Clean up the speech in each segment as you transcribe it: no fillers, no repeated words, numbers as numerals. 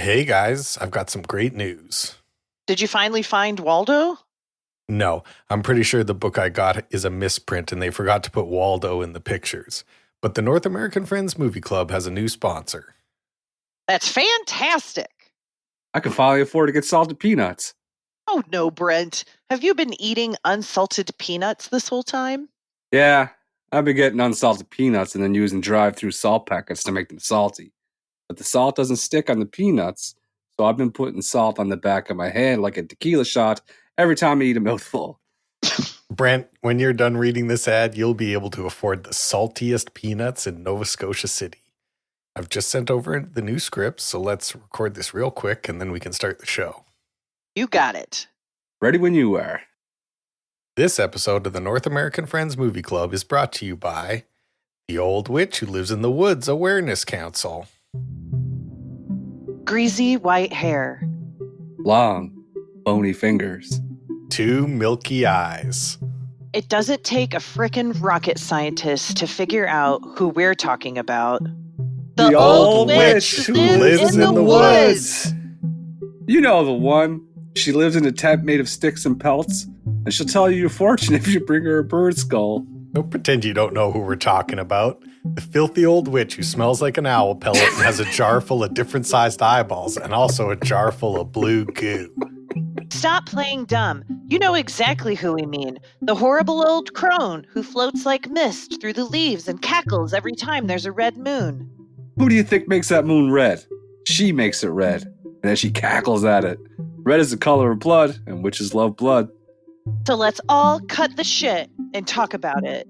Hey guys, I've got some great news. Did you finally find Waldo? No, I'm pretty sure the book I got is a misprint and they forgot to put Waldo in the pictures. But the North American Friends Movie Club has a new sponsor. That's fantastic. I can finally afford to get salted peanuts. Oh no, Brent. Have you been eating unsalted peanuts this whole time? Yeah, I've been getting unsalted peanuts and then using drive-through salt packets to make them salty. But the salt doesn't stick on the peanuts, so I've been putting salt on the back of my hand like a tequila shot every time I eat a mouthful. Brent, when you're done reading this ad, you'll be able to afford the saltiest peanuts in Nova Scotia City. I've just sent over the new script, so let's record this real quick and then we can start the show. You got it. Ready when you are. This episode of the North American Friends Movie Club is brought to you by the Old Witch Who Lives in the Woods Awareness Council. Greasy white hair. Long, bony fingers. Two milky eyes. It doesn't take a frickin' rocket scientist to figure out who we're talking about. The old witch who lives in the woods. You know the one. She lives in a tent made of sticks and pelts, and she'll tell you your fortune if you bring her a bird skull. Don't pretend you don't know who we're talking about. The filthy old witch who smells like an owl pellet and has a jar full of different sized eyeballs and also a jar full of blue goo. Stop playing dumb. You know exactly who we mean. The horrible old crone who floats like mist through the leaves and cackles every time there's a red moon. Who do you think makes that moon red? She makes it red, and then she cackles at it. Red is the color of blood, and witches love blood. So let's all cut the shit and talk about it.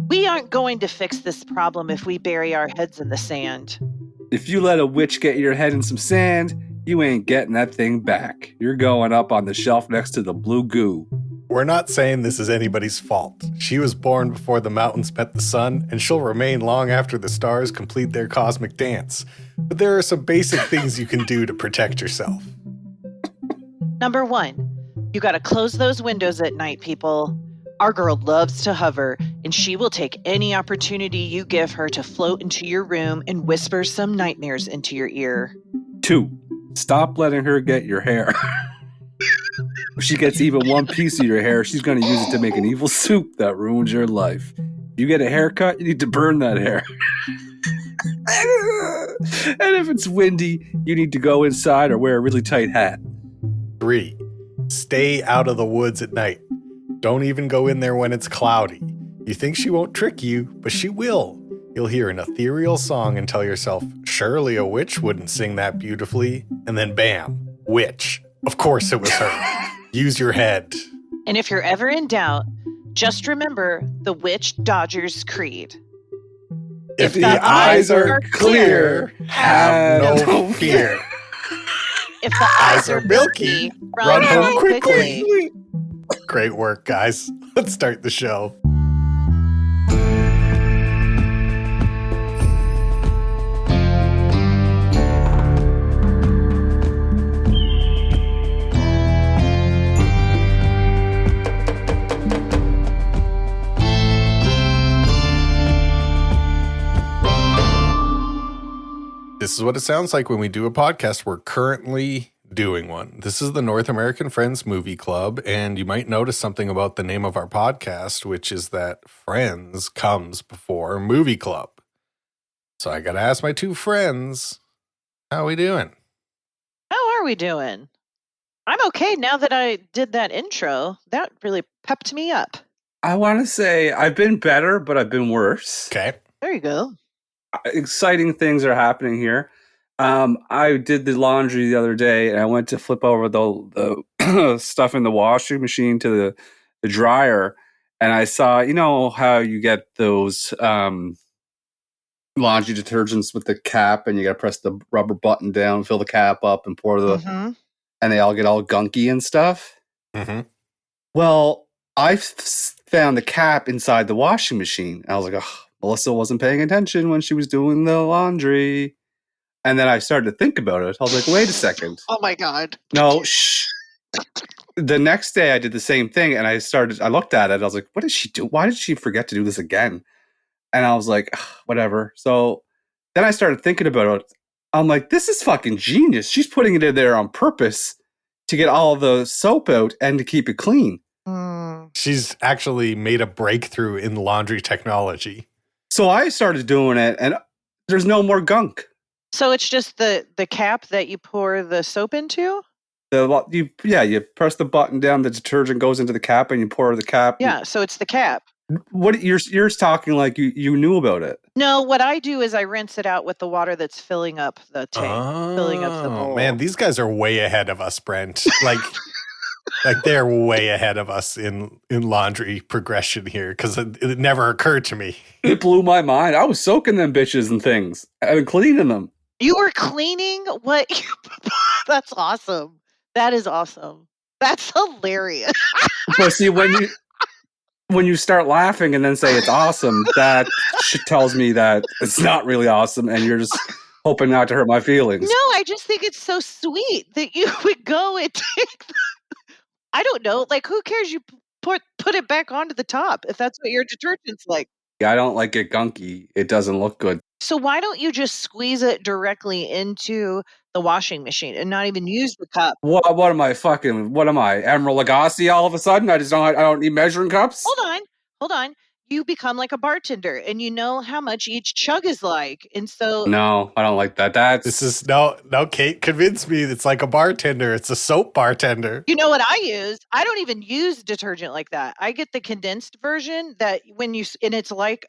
We aren't going to fix this problem if we bury our heads in the sand. If you let a witch get your head in some sand, you ain't getting that thing back. You're going up on the shelf next to the blue goo. We're not saying this is anybody's fault. She was born before the mountains met the sun, and she'll remain long after the stars complete their cosmic dance. But there are some basic things you can do to protect yourself. Number 1, you gotta close those windows at night, people. Our girl loves to hover, and she will take any opportunity you give her to float into your room and whisper some nightmares into your ear. 2, stop letting her get your hair. If she gets even one piece of your hair, she's going to use it to make an evil soup that ruins your life. If you get a haircut, you need to burn that hair. And if it's windy, you need to go inside or wear a really tight hat. 3, stay out of the woods at night. Don't even go in there when it's cloudy. You think she won't trick you, but she will. You'll hear an ethereal song and tell yourself, surely a witch wouldn't sing that beautifully. And then bam, witch. Of course it was her. Use your head. And if you're ever in doubt, just remember the Witch Dodgers Creed. If the eyes are clear, have no fear. If the eyes are milky, run home quickly. Great work, guys. Let's start the show. This is what it sounds like when we do a podcast. We're currently doing one. This is the North American Friends Movie Club, and you might notice something about the name of our podcast, which is that Friends comes before Movie Club. So I got to ask my two friends, how are we doing? How are we doing? I'm okay now that I did that intro. That really pepped me up. I want to say I've been better, but I've been worse. Okay. There you go. Exciting things are happening here. I did the laundry the other day, and I went to flip over the stuff in the washing machine to the dryer, and I saw, you know how you get those laundry detergents with the cap, and you got to press the rubber button down, fill the cap up, and pour and they all get all gunky and stuff. Mm-hmm. Well, I found the cap inside the washing machine. I was like, oh, Melissa wasn't paying attention when she was doing the laundry. And then I started to think about it. I was like, wait a second. Oh my God. No, shh. The next day I did the same thing, and I looked at it. I was like, what did she do? Why did she forget to do this again? And I was like, whatever. So then I started thinking about it. I'm like, this is fucking genius. She's putting it in there on purpose to get all the soap out and to keep it clean. She's actually made a breakthrough in laundry technology. So I started doing it, and there's no more gunk. So it's just the cap that you pour the soap into? You press the button down, the detergent goes into the cap, and you pour the cap. Yeah, so it's the cap. What you're talking like you knew about it? No, what I do is I rinse it out with the water that's filling up the tank, filling up the bowl. Man, these guys are way ahead of us, Brent. Like they're way ahead of us in laundry progression here, because it never occurred to me. It blew my mind. I was soaking them bitches and things and cleaning them. You were cleaning what? That's awesome. That is awesome. That's hilarious. But see, when you start laughing and then say it's awesome, that tells me that it's not really awesome, and you're just hoping not to hurt my feelings. No, I just think it's so sweet that you would go and take I don't know. Like, who cares? You put it back onto the top if that's what your detergent's like. Yeah, I don't like it gunky. It doesn't look good. So why don't you just squeeze it directly into the washing machine and not even use the cup? What am I, Admiral Lagasse all of a sudden? I don't need measuring cups? Hold on. You become like a bartender and you know how much each chug is like. And so No, I don't like that. No, Kate convinced me it's like a bartender. It's a soap bartender. You know what I use? I don't even use detergent like that. I get the condensed version that and it's like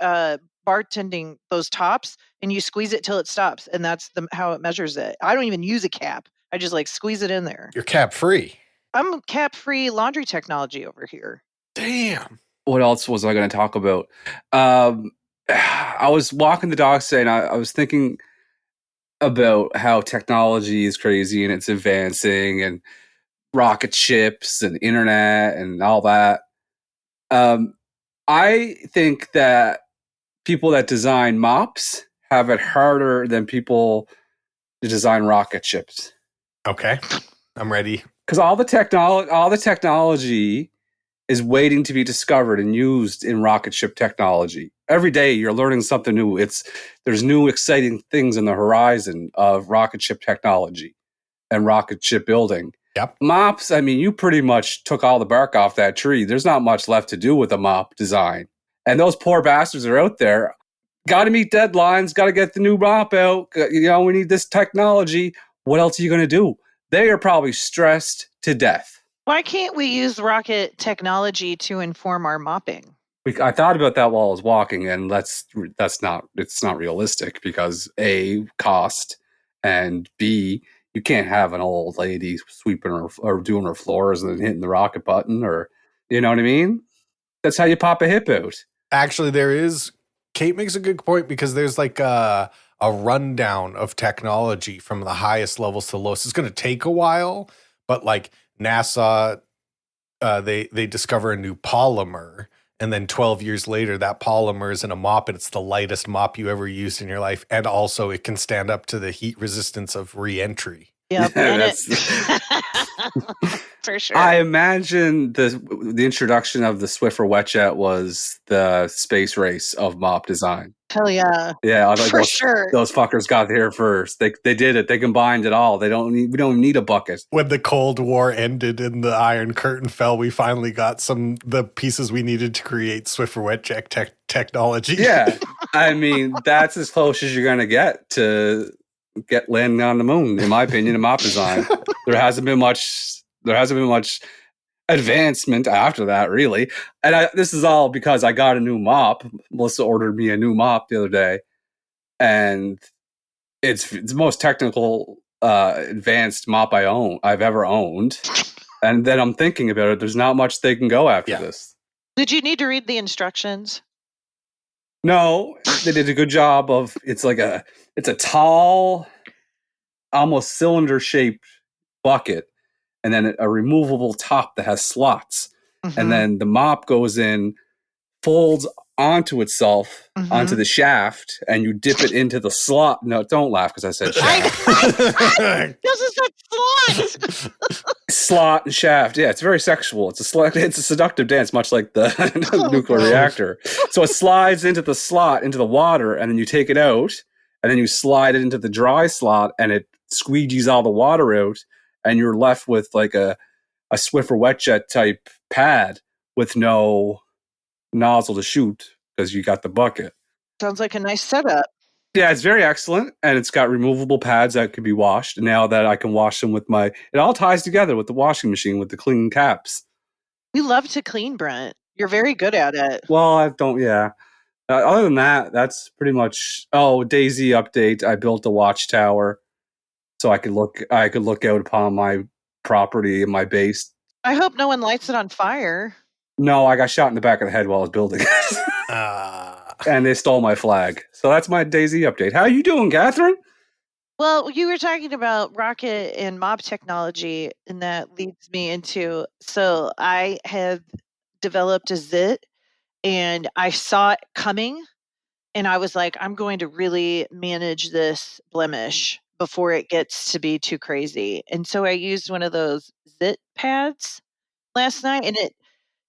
bartending those tops, and you squeeze it till it stops, and that's how it measures it. I don't even use a cap. I just like squeeze it in there. You're cap free. I'm cap-free laundry technology over here. Damn. What else was I going to talk about? I was walking the dog today, and I was thinking about how technology is crazy and it's advancing, and rocket ships and internet and all that. I think that people that design mops have it harder than people to design rocket ships. Okay, I'm ready. Because all the technology is waiting to be discovered and used in rocket ship technology. Every day you're learning something new. There's new exciting things on the horizon of rocket ship technology and rocket ship building. Yep. Mops, I mean, you pretty much took all the bark off that tree. There's not much left to do with a mop design. And those poor bastards are out there. Got to meet deadlines. Got to get the new mop out. We need this technology. What else are you going to do? They are probably stressed to death. Why can't we use rocket technology to inform our mopping? I thought about that while I was walking, and it's not realistic because A, cost, and B, you can't have an old lady sweeping or doing her floors and then hitting the rocket button, or you know what I mean? That's how you pop a hip out. Actually, Kate makes a good point, because there's like a rundown of technology from the highest levels to the lowest. It's going to take a while, but like NASA, they discover a new polymer, and then 12 years later, that polymer is in a mop, and it's the lightest mop you ever used in your life, and also it can stand up to the heat resistance of re-entry. Yep, for sure. I imagine the introduction of the Swiffer Wetjet was the space race of mop design. Hell yeah. Yeah, I for sure. Those fuckers got there first. They did it. They combined it all. We don't need a bucket. When the Cold War ended and the Iron Curtain fell, we finally got the pieces we needed to create Swiffer Wetjet technology. Yeah. I mean, that's as close as you're going to get to get landing on the moon, in my opinion, in mop design. There hasn't been much advancement after that, really. And this is all because I got a new mop. Melissa ordered me a new mop the other day, and it's the most technical, advanced mop I've ever owned. And then I'm thinking about it. There's not much they can go after this. Did you need to read the instructions? No, they did a good job of. It's a tall, almost cylinder-shaped bucket, and then a removable top that has slots. Mm-hmm. And then the mop goes in, folds onto itself, onto the shaft, and you dip it into the slot. No, don't laugh because I said shaft. This is a slot. Slot and shaft. Yeah, it's very sexual. It's a seductive dance, much like the nuclear reactor. So it slides into the slot, into the water, and then you take it out, and then you slide it into the dry slot, and it squeegees all the water out, and you're left with like a Swiffer wet jet type pad with no nozzle to shoot because you got the bucket. Sounds like a nice setup. Yeah, it's very excellent, and it's got removable pads that could be washed. Now that I can wash them with it all ties together with the washing machine with the clean caps. We love to clean, Brent. You're very good at it. Well, I don't, yeah. Other than that, that's pretty much, Daisy update. I built a watchtower so I could look out upon my property and my base. I hope no one lights it on fire. No, I got shot in the back of the head while I was building it. And they stole my flag. So that's my Daisy update. How you doing, Catherine? Well, you were talking about rocket and mob technology, and that leads me into, so I have developed a zit, and I saw it coming, and I was like, I'm going to really manage this blemish before it gets to be too crazy. And so I used one of those zit pads last night, and it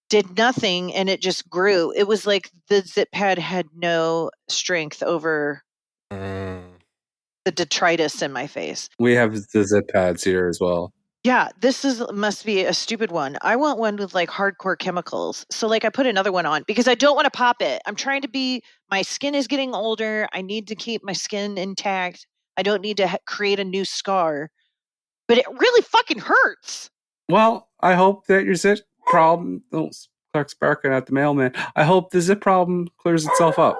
did nothing, and it just grew. It was like the zit pad had no strength over the detritus in my face. We have the zip pads here as well. Yeah, must be a stupid one. I want one with like hardcore chemicals. So like I put another one on because I don't want to pop it. I'm trying to my skin is getting older. I need to keep my skin intact. I don't need to create a new scar. But it really fucking hurts. Well, I hope that your zit problem, Clark's barking at the mailman. I hope the zit problem clears itself up.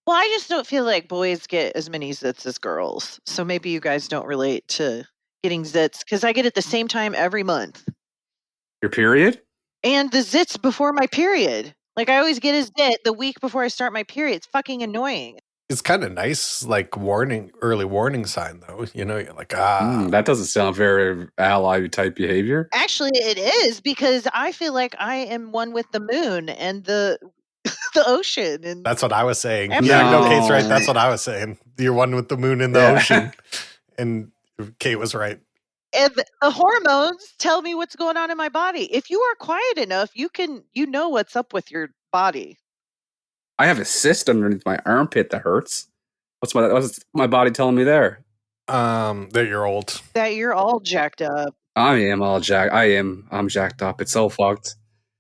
Well, I just don't feel like boys get as many zits as girls. So maybe you guys don't relate to getting zits because I get it the same time every month. Your period? And the zits before my period. Like I always get a zit the week before I start my period. It's fucking annoying. It's kind of nice, like early warning sign, though. You know, you're like, that doesn't sound very ally type behavior. Actually, it is because I feel like I am one with the moon and the ocean. And that's what I was saying. No. Yeah, no, Kate's right. That's what I was saying. You're one with the moon and the ocean. And Kate was right. And the hormones tell me what's going on in my body. If you are quiet enough, you know what's up with your body. I have a cyst underneath my armpit that hurts. What's my body telling me there? That you're old. That you're all jacked up. I am all jacked. I'm jacked up. It's so fucked.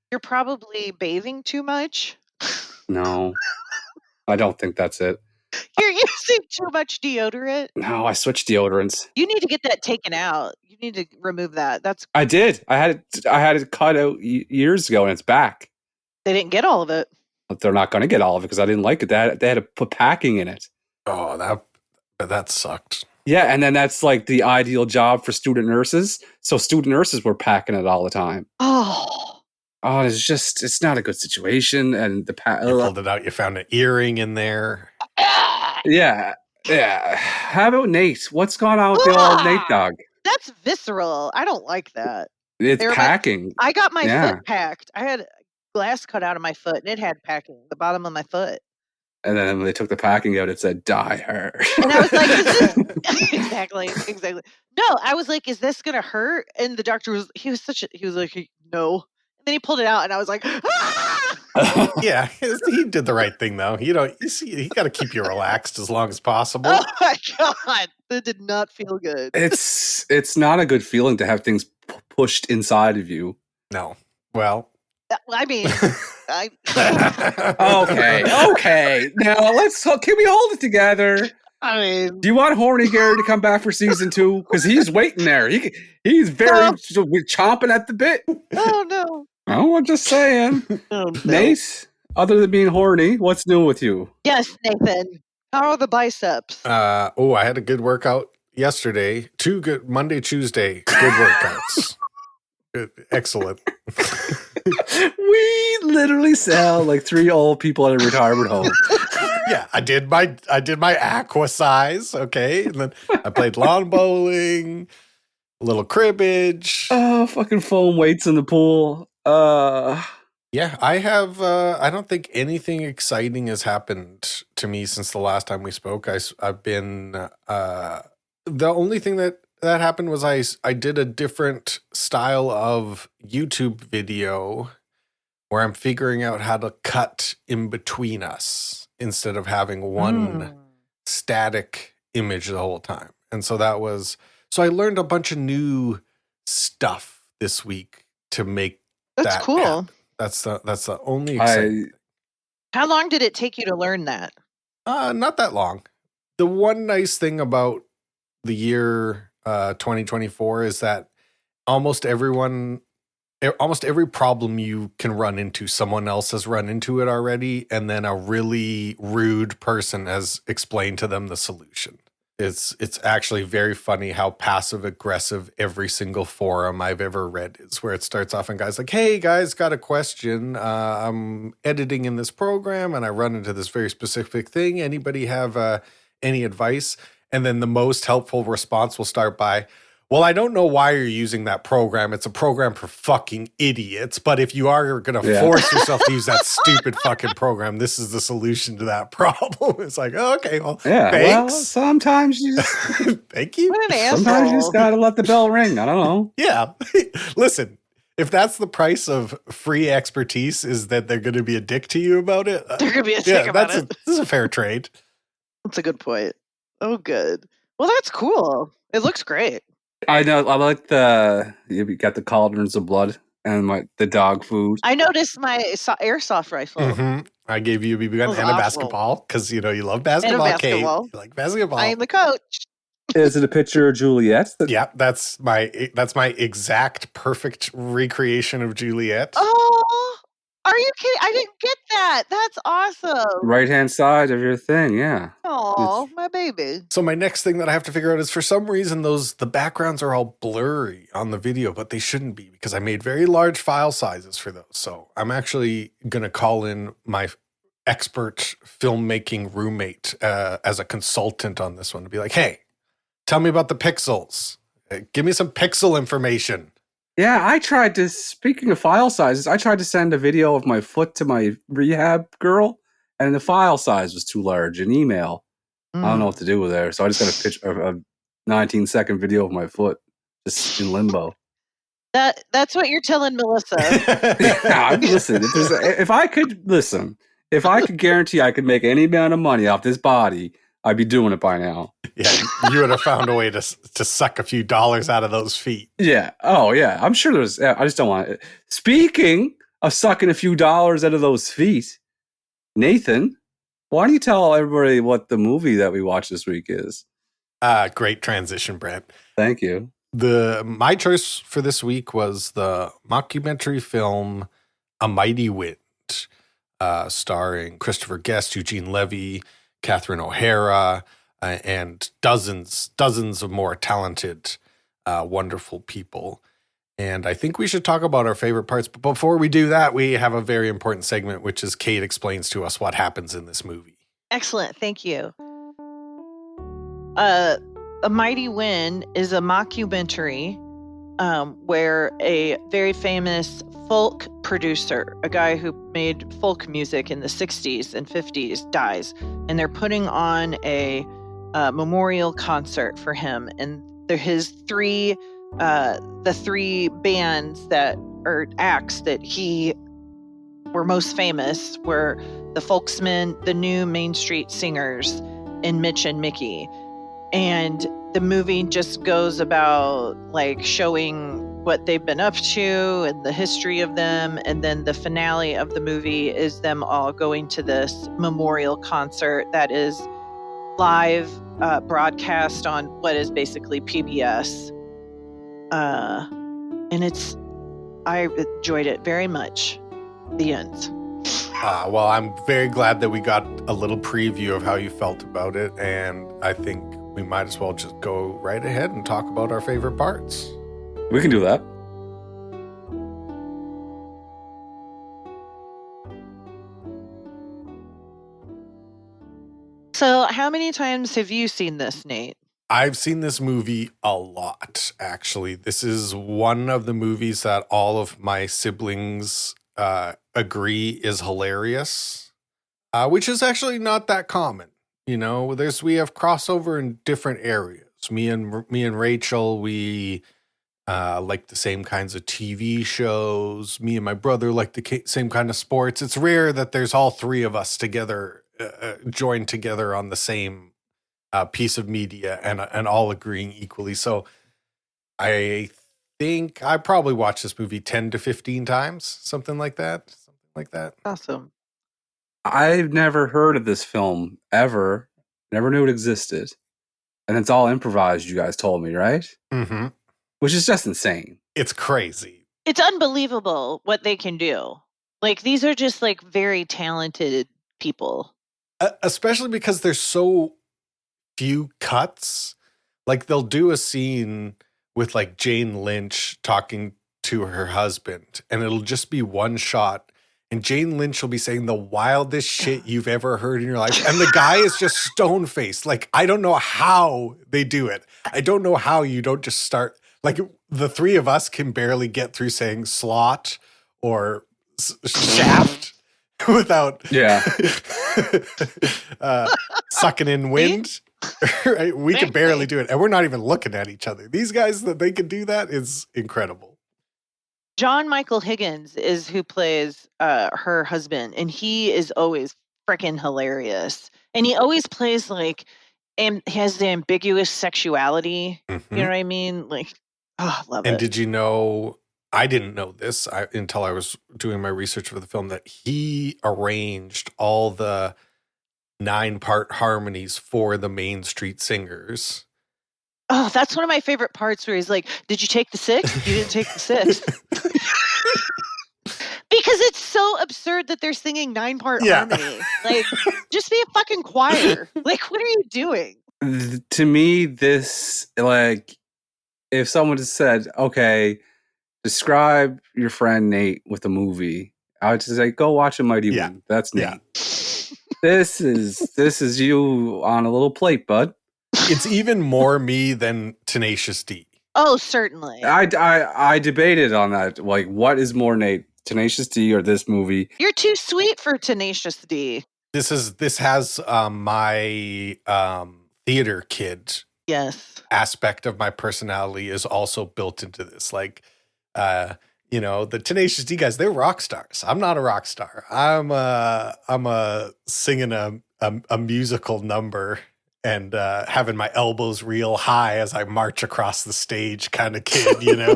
You're probably bathing too much. No, I don't think that's it. You're using too much deodorant. No, I switched deodorants. You need to get that taken out. You need to remove that. I did. I had it cut out years ago, and it's back. They didn't get all of it. But they're not going to get all of it because I didn't like it. They had to put packing in it. Oh, that sucked. Yeah, and then that's like the ideal job for student nurses. So student nurses were packing it all the time. Oh, it's not a good situation. And you pulled it out. You found an earring in there. Yeah. How about Nate? What's going on with the old Nate dog? That's visceral. I don't like that. It's packing. I got my foot packed. I had glass cut out of my foot, and it had packing the bottom of my foot. And then when they took the packing out, it said "Die her." And I was like, "Is this exactly?" No, I was like, "Is this gonna hurt?" And the doctor was like, "No." And then he pulled it out, and I was like, "Ah!" Yeah, he did the right thing, though. You got to keep you relaxed as long as possible. Oh my god, that did not feel good. It's not a good feeling to have things pushed inside of you. No. Well. I mean, okay. Now can we hold it together? I mean, do you want Horny Gary to come back for season 2? Because he's waiting there. He's very chomping at the bit. Oh no! Oh, I'm just saying. Oh, no. Nate, other than being horny, what's new with you? Yes, Nathan. How are the biceps? I had a good workout yesterday. 2 good Monday, Tuesday. Good workouts. Excellent. We literally sound like 3 old people at a retirement home. Yeah, I did my aqua size, okay? And then I played lawn bowling, a little cribbage. Oh, fucking foam weights in the pool. Yeah, I have I don't think anything exciting has happened to me since the last time we spoke. I've been the only thing that happened was I did a different style of YouTube video where I'm figuring out how to cut in between us instead of having one static image the whole time. And so so I learned a bunch of new stuff this week to make That's that cool. happen. That's the only exciting thing. How long did it take you to learn that? Not that long. The one nice thing about the year 2024 is that almost every problem you can run into, someone else has run into it already, and then a really rude person has explained to them the solution. It's actually very funny how passive aggressive every single forum I've ever read is, where it starts off and guys like, hey guys, got a question. I'm editing in this program and I run into this very specific thing. Anybody have any advice? And then the most helpful response will start by, well, I don't know why you're using that program. It's a program for fucking idiots. But if you are going to force yourself to use that stupid fucking program, this is the solution to that problem. It's like, oh, okay, well, thanks. Well, sometimes you just, thank you. What an asshole. sometimes you just got to let the bell ring. I don't know. Yeah. Listen, if that's the price of free expertise, is that they're going to be a dick to you about it? They're going to be a dick about it. This is a fair trade. That's a good point. Oh, good. Well, that's cool. It looks great. I know. I like you got the cauldrons of blood and the dog food. I noticed my airsoft rifle. Mm-hmm. I gave you a BB gun and a basketball because you love basketball. And a basketball. Kate. You like basketball. I am the coach. Is it a picture of Juliet? Yeah, that's my exact perfect recreation of Juliet. Oh, are you kidding? I didn't get that. That's awesome. Right hand side of your thing, yeah. Oh, my baby. So my next thing that I have to figure out is, for some reason, the backgrounds are all blurry on the video, but they shouldn't be because I made very large file sizes for those. So I'm actually going to call in my expert filmmaking roommate as a consultant on this one to be like, hey, tell me about the pixels. Give me some pixel information. Yeah, speaking of file sizes, I tried to send a video of my foot to my rehab girl, and the file size was too large in email. I don't know what to do with there, so I just got a picture of a 19-second video of my foot just in limbo. That's what you're telling Melissa. Listen, if I could guarantee I could make any amount of money off this body, I'd be doing it by now. Yeah, you would have found a way to suck a few dollars out of those feet. Yeah. Oh, yeah. I'm sure there's. I just don't want it. Speaking of sucking a few dollars out of those feet, Nathan, why don't you tell everybody what the movie that we watched this week is? Great transition, Brent. Thank you. My choice for this week was the mockumentary film A Mighty Wind, starring Christopher Guest, Eugene Levy, Catherine O'Hara, and dozens of more talented, wonderful people. And I think we should talk about our favorite parts. But before we do that, we have a very important segment, which is Kate explains to us what happens in this movie. Excellent. Thank you. A Mighty Wind is a mockumentary where a very famous folk producer, a guy who made folk music in the 60s and 50s, dies. And they're putting on a memorial concert for him. And his the three bands that are acts that he were most famous were the Folksmen, the New Main Street Singers, and Mitch and Mickey. And the movie just goes about like showing what they've been up to and the history of them. And then the finale of the movie is them all going to this memorial concert that is live broadcast on what is basically PBS. And I enjoyed it very much. The end. Well, I'm very glad that we got a little preview of how you felt about it. And I think we might as well just go right ahead and talk about our favorite parts. We can do that. So how many times have you seen this, Nate? I've seen this movie a lot, actually. This is one of the movies that all of my siblings agree is hilarious, which is actually not that common. You know, we have crossover in different areas. Me and Rachel, we like the same kinds of TV shows. Me and my brother like the same kind of sports. It's rare that there's all three of us together, joined together on the same piece of media and all agreeing equally. So I think I probably watched this movie 10 to 15 times, something like that. Awesome. I've never heard of this film ever. Never knew it existed. And it's all improvised, you guys told me, right? Mm-hmm. Which is just insane. It's crazy. It's unbelievable what they can do. Like, these are just like very talented people. Especially because there's so few cuts. Like, they'll do a scene with like Jane Lynch talking to her husband, and it'll just be one shot. And Jane Lynch will be saying the wildest shit you've ever heard in your life. And the guy is just stone-faced. Like, I don't know how they do it. I don't know how you don't just start. Like, the three of us can barely get through saying slot or shaft without sucking in wind. Right? We can barely do it. And we're not even looking at each other. These guys, that they can do that is incredible. John Michael Higgins is who plays her husband, and he is always freaking hilarious. And he always plays like, and has the ambiguous sexuality. Mm-hmm. You know what I mean? Like, oh, love it. And did you know, I didn't know this until I was doing my research for the film, that he arranged all the 9-part harmonies for the Main Street Singers. Oh, that's one of my favorite parts where he's like, did you take the 6? You didn't take the 6. Because it's so absurd that they're singing 9-part harmony. Like, just be a fucking choir. Like, what are you doing? To me, this, like, if someone just said, okay, describe your friend Nate with a movie, I would just say, go watch A Mighty Wind. That's Nate. Yeah. This is you on a little plate, bud. It's even more me than Tenacious D. Oh, certainly. I debated on that. Like, what is more Nate, Tenacious D or this movie? You're too sweet for Tenacious D. This has my theater kid aspect of my personality is also built into this. Like, the Tenacious D guys, they're rock stars. I'm not a rock star. I'm singing a musical number and having my elbows real high as I march across the stage kind of kid, you know?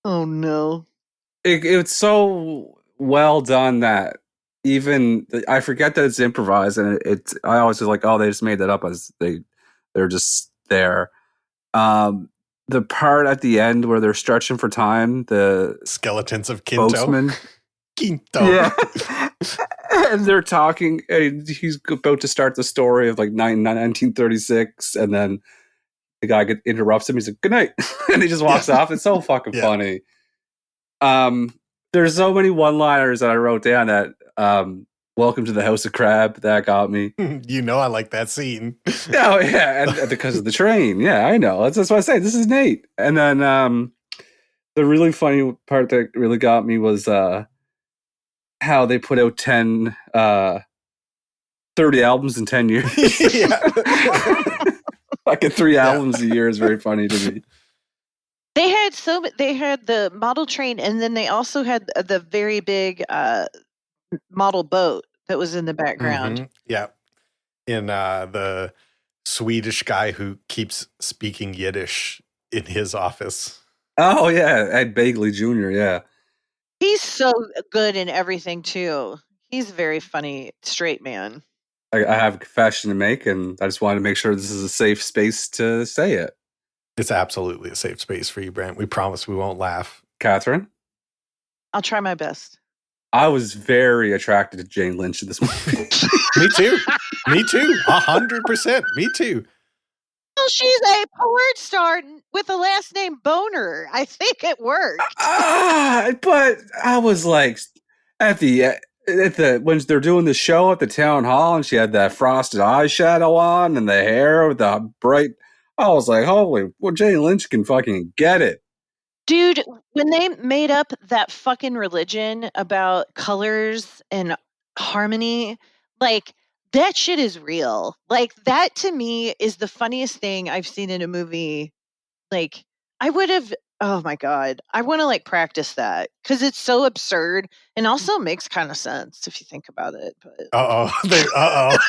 Oh, no. It's so well done that even, I forget that it's improvised, and I always was like, oh, they just made that up as they're just there. The part at the end where they're stretching for time, the skeletons of Quinto. Boatman. Quinto. Yeah. And they're talking, and he's about to start the story of like 1936, and then the guy interrupts him. He's like, good night. And he just walks off. It's so fucking funny. There's so many one-liners that I wrote down that welcome to the House of Crab, that got me. You know I like that scene. Oh, yeah, and because of the train. Yeah, I know. That's what I say. This is Nate. And then the really funny part that really got me was how they put out 30 albums in 10 years. Yeah. Fucking 3 albums a year is very funny to me. They had the model train, and then they also had the very big model boat that was in the background. Mm-hmm. Yeah. In the Swedish guy who keeps speaking Yiddish in his office. Oh, yeah. Ed Begley Jr., yeah. He's so good in everything, too. He's a very funny straight man. I have a confession to make, and I just wanted to make sure this is a safe space to say it. It's absolutely a safe space for you, Brent. We promise we won't laugh. Catherine? I'll try my best. I was very attracted to Jane Lynch in this movie. Me too. 100%. Me too. Well, she's a porn star with a last name Boner. I think it worked. But I was like, at the when they're doing the show at the town hall, and she had that frosted eyeshadow on and the hair with the bright. I was like, holy, well, Jane Lynch can fucking get it. Dude, when they made up that fucking religion about colors and harmony, like, that shit is real. Like, that to me is the funniest thing I've seen in a movie. Like, I would have Oh my God. I want to like practice that because it's so absurd and also makes kind of sense if you think about it. But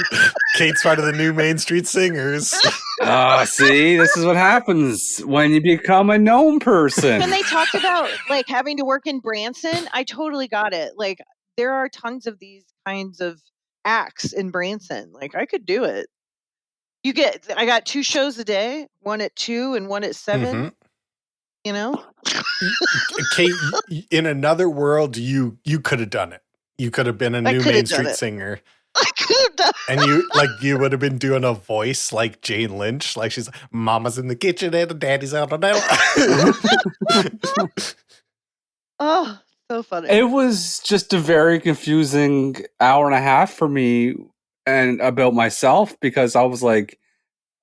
Kate's part of the new Main Street Singers. See, this is what happens when you become a known person. when they talked about like having to work in Branson, I totally got it. Like there are tons of these kinds of acts in Branson. Like I could do it. I got 2 shows a day, one at 2 and one at 7. Mhm. You know? Kate, in another world, you could have done it. You could have been a new Main Street Singer. I could have done And you would have been doing a voice like Jane Lynch, like she's Mama's in the kitchen and Daddy's out on that. Oh, so funny. It was just a very confusing hour and a half for me and about myself because I was like,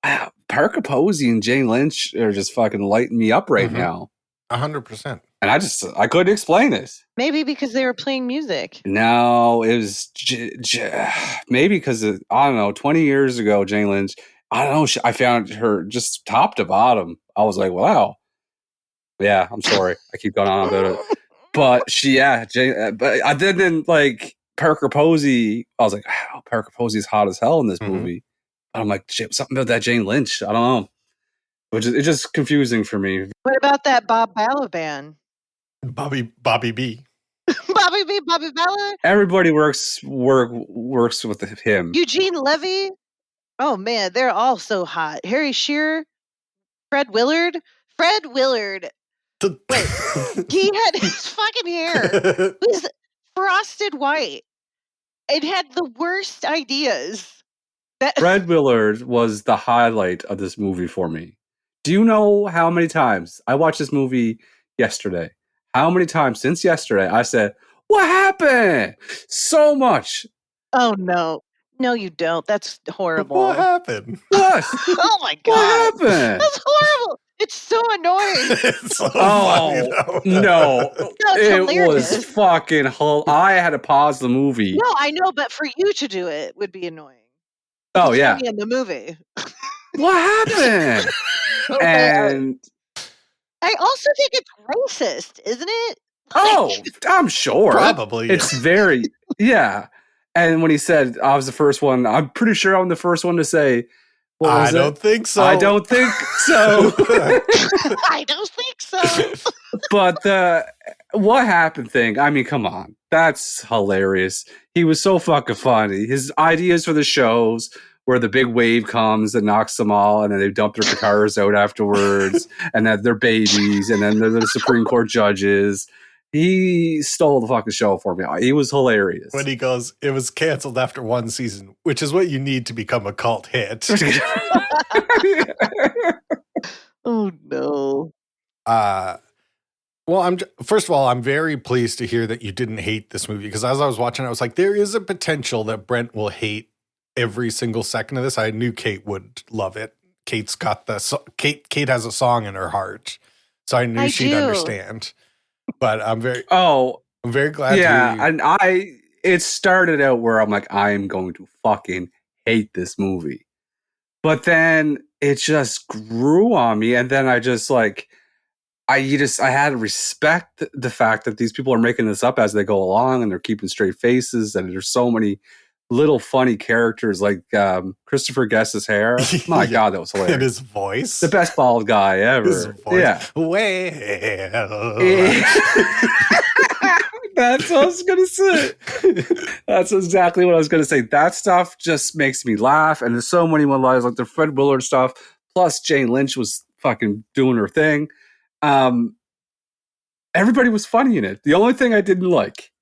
wow, Parker Posey and Jane Lynch are just fucking lighting me up right now. 100%. And I couldn't explain this. Maybe because they were playing music. No, it was maybe because I don't know. 20 years ago, Jane Lynch. I don't know. I found her just top to bottom. I was like, wow. Yeah, I'm sorry. I keep going on about it, but Jane. But then like Parker Posey. I was like, wow, Parker Posey's hot as hell in this movie. And I'm like, shit, something about that Jane Lynch. I don't know. It's just confusing for me. What about that Bob Balaban? Bobby B. Bobby Balaban? Everybody works with him. Eugene Levy? Oh man, they're all so hot. Harry Shearer? Fred Willard? Wait, he had his fucking hair was frosted white. It had the worst ideas. Fred Willard was the highlight of this movie for me. Do you know how many times I watched this movie yesterday? How many times since yesterday I said, what happened? So much. Oh no. No, you don't. That's horrible. What happened? What? Oh my God. What happened? That's horrible. It's so annoying. It's so funny, though. No. It's It hilarious. was fucking I had to pause the movie. No, I know, but for you to do it would be annoying. Oh, It's yeah. funny in the movie. What happened? And I also think it's racist, isn't it? oh, I'm sure. Probably. It's very, yeah. And when he said, I was the first one, I'm pretty sure I'm the first one to say, I don't think so. I don't think so. I don't think so. But the what happened thing, I mean, come on. That's hilarious. He was so fucking funny. His ideas for the shows where the big wave comes and knocks them all, and then they dump their guitars out afterwards, and that they're babies, and then they're the Supreme Court judges. He stole the fucking show for me. He was hilarious. When he goes, it was canceled after 1 season, which is what you need to become a cult hit. Oh no. Well, first of all, I'm very pleased to hear that you didn't hate this movie, because as I was watching, I was like, there is a potential that Brent will hate every single second of this. I knew Kate would love it. Kate has a song in her heart, so I knew she'd understand. But I'm very glad. Yeah, and it started out where I'm like, I am going to fucking hate this movie, but then it just grew on me, and then I just like. I had to respect the fact that these people are making this up as they go along, and they're keeping straight faces, and there's so many little funny characters like Christopher Guest's hair. My God, that was hilarious. And his voice. The best bald guy ever. His voice. Yeah. Well. That's what I was going to say. That's exactly what I was going to say. That stuff just makes me laugh. And there's so many one lines like the Fred Willard stuff. Plus Jane Lynch was fucking doing her thing. Everybody was funny in it. The only thing I didn't like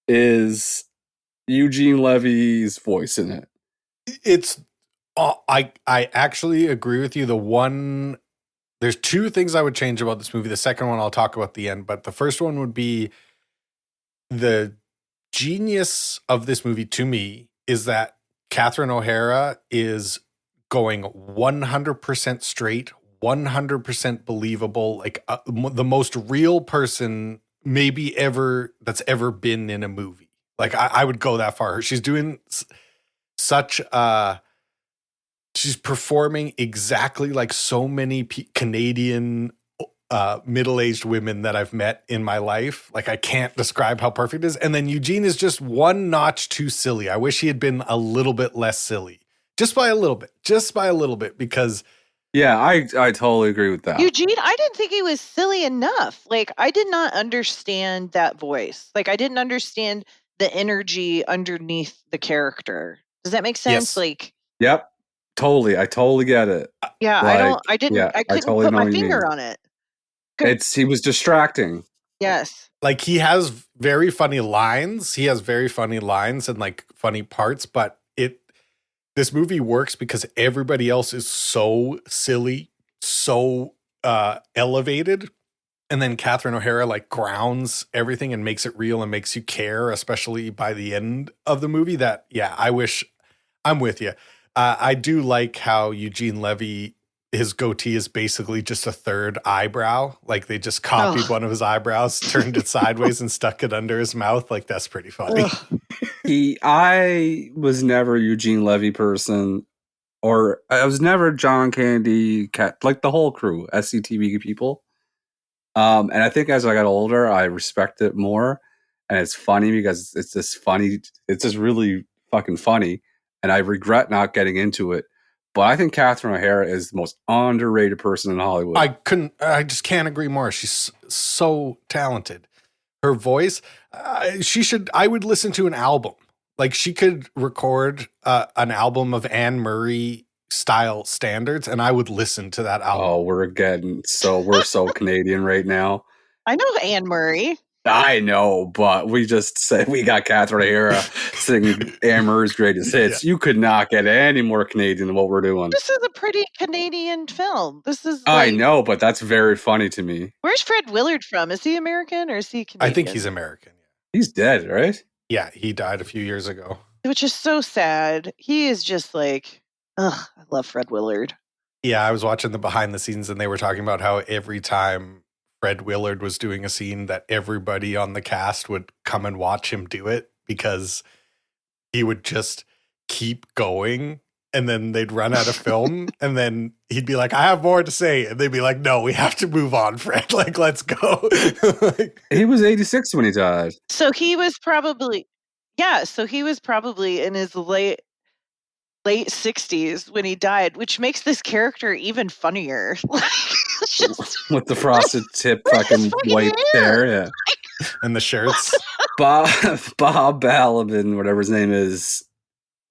is Eugene Levy's voice in it. It's I actually agree with you. There's 2 things I would change about this movie. The second one I'll talk about at the end, but the first one would be the genius of this movie to me is that Catherine O'Hara is going 100% straight, 100% believable, like the most real person maybe that's ever been in a movie. Like I would go that far. She's doing such she's performing exactly like so many Canadian middle-aged women that I've met in my life. Like, I can't describe how perfect it is. And then Eugene is just one notch too silly. I wish he had been a little bit less silly. Just by a little bit, because... Yeah, I totally agree with that. Eugene, I didn't think he was silly enough. Like, I did not understand that voice. Like, I didn't understand the energy underneath the character. Does that make sense? Yes. Like, yep, totally. I totally get it. yeah, Like, I couldn't totally put know my what you finger mean. on it. He was distracting. Yes. Like, he has very funny lines. And like funny parts, but this movie works because everybody else is so silly, so elevated. And then Catherine O'Hara like grounds everything and makes it real and makes you care, especially by the end of the movie. That, yeah, I'm with you. I do like how Eugene Levy, his goatee is basically just a third eyebrow. Like, they just copied one of his eyebrows, turned it sideways and stuck it under his mouth. Like, that's pretty funny. I was never a Eugene Levy person, or I was never John Candy, like the whole crew, SCTV people. And I think as I got older, I respect it more. And it's funny because it's just really fucking funny. And I regret not getting into it. But I think Catherine O'Hara is the most underrated person in Hollywood. I just can't agree more. She's so talented. Her voice, I would listen to an album. Like, she could record an album of Anne Murray style standards, and I would listen to that album. Oh, we're so Canadian right now. I know Anne Murray. I know, but we just said we got Catherine O'Hara singing Anne Murray's greatest hits. Yeah. You could not get any more Canadian than what we're doing. This is a pretty Canadian film. This is I know, but that's very funny to me. Where's Fred Willard from? Is he American or is he Canadian? I think he's American. He's dead, right? Yeah, he died a few years ago. Which is so sad. He is just like, ugh, I love Fred Willard. Yeah, I was watching the behind the scenes and they were talking about how every time Fred Willard was doing a scene that everybody on the cast would come and watch him do it because he would just keep going and then they'd run out of film and then he'd be like, I have more to say. And they'd be like, no, we have to move on, Fred. Like, let's go. He was 86 when he died. So he was probably in his late 60s when he died, which makes this character even funnier. Just, with the frosted tip fucking white hair, yeah. And the shirts. Bob Balaban, whatever his name is,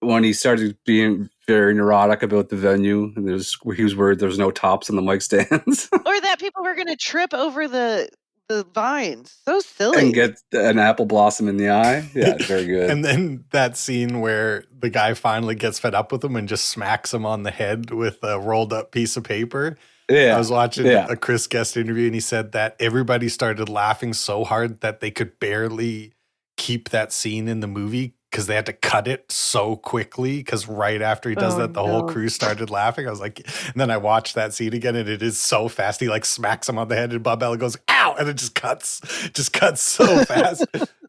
when he started being very neurotic about the venue, and he was worried there was no tops on the mic stands. Or that people were going to trip over the vines. So silly. And get an apple blossom in the eye. Yeah, very good. And then that scene where the guy finally gets fed up with him and just smacks him on the head with a rolled up piece of paper. Yeah. I was watching a Chris Guest interview and he said that everybody started laughing so hard that they could barely keep that scene in the movie because they had to cut it so quickly because right after he does that, the whole crew started laughing. I was like, and then I watched that scene again and it is so fast. He like smacks him on the head and Bob Bella goes, ow! And it just cuts so fast.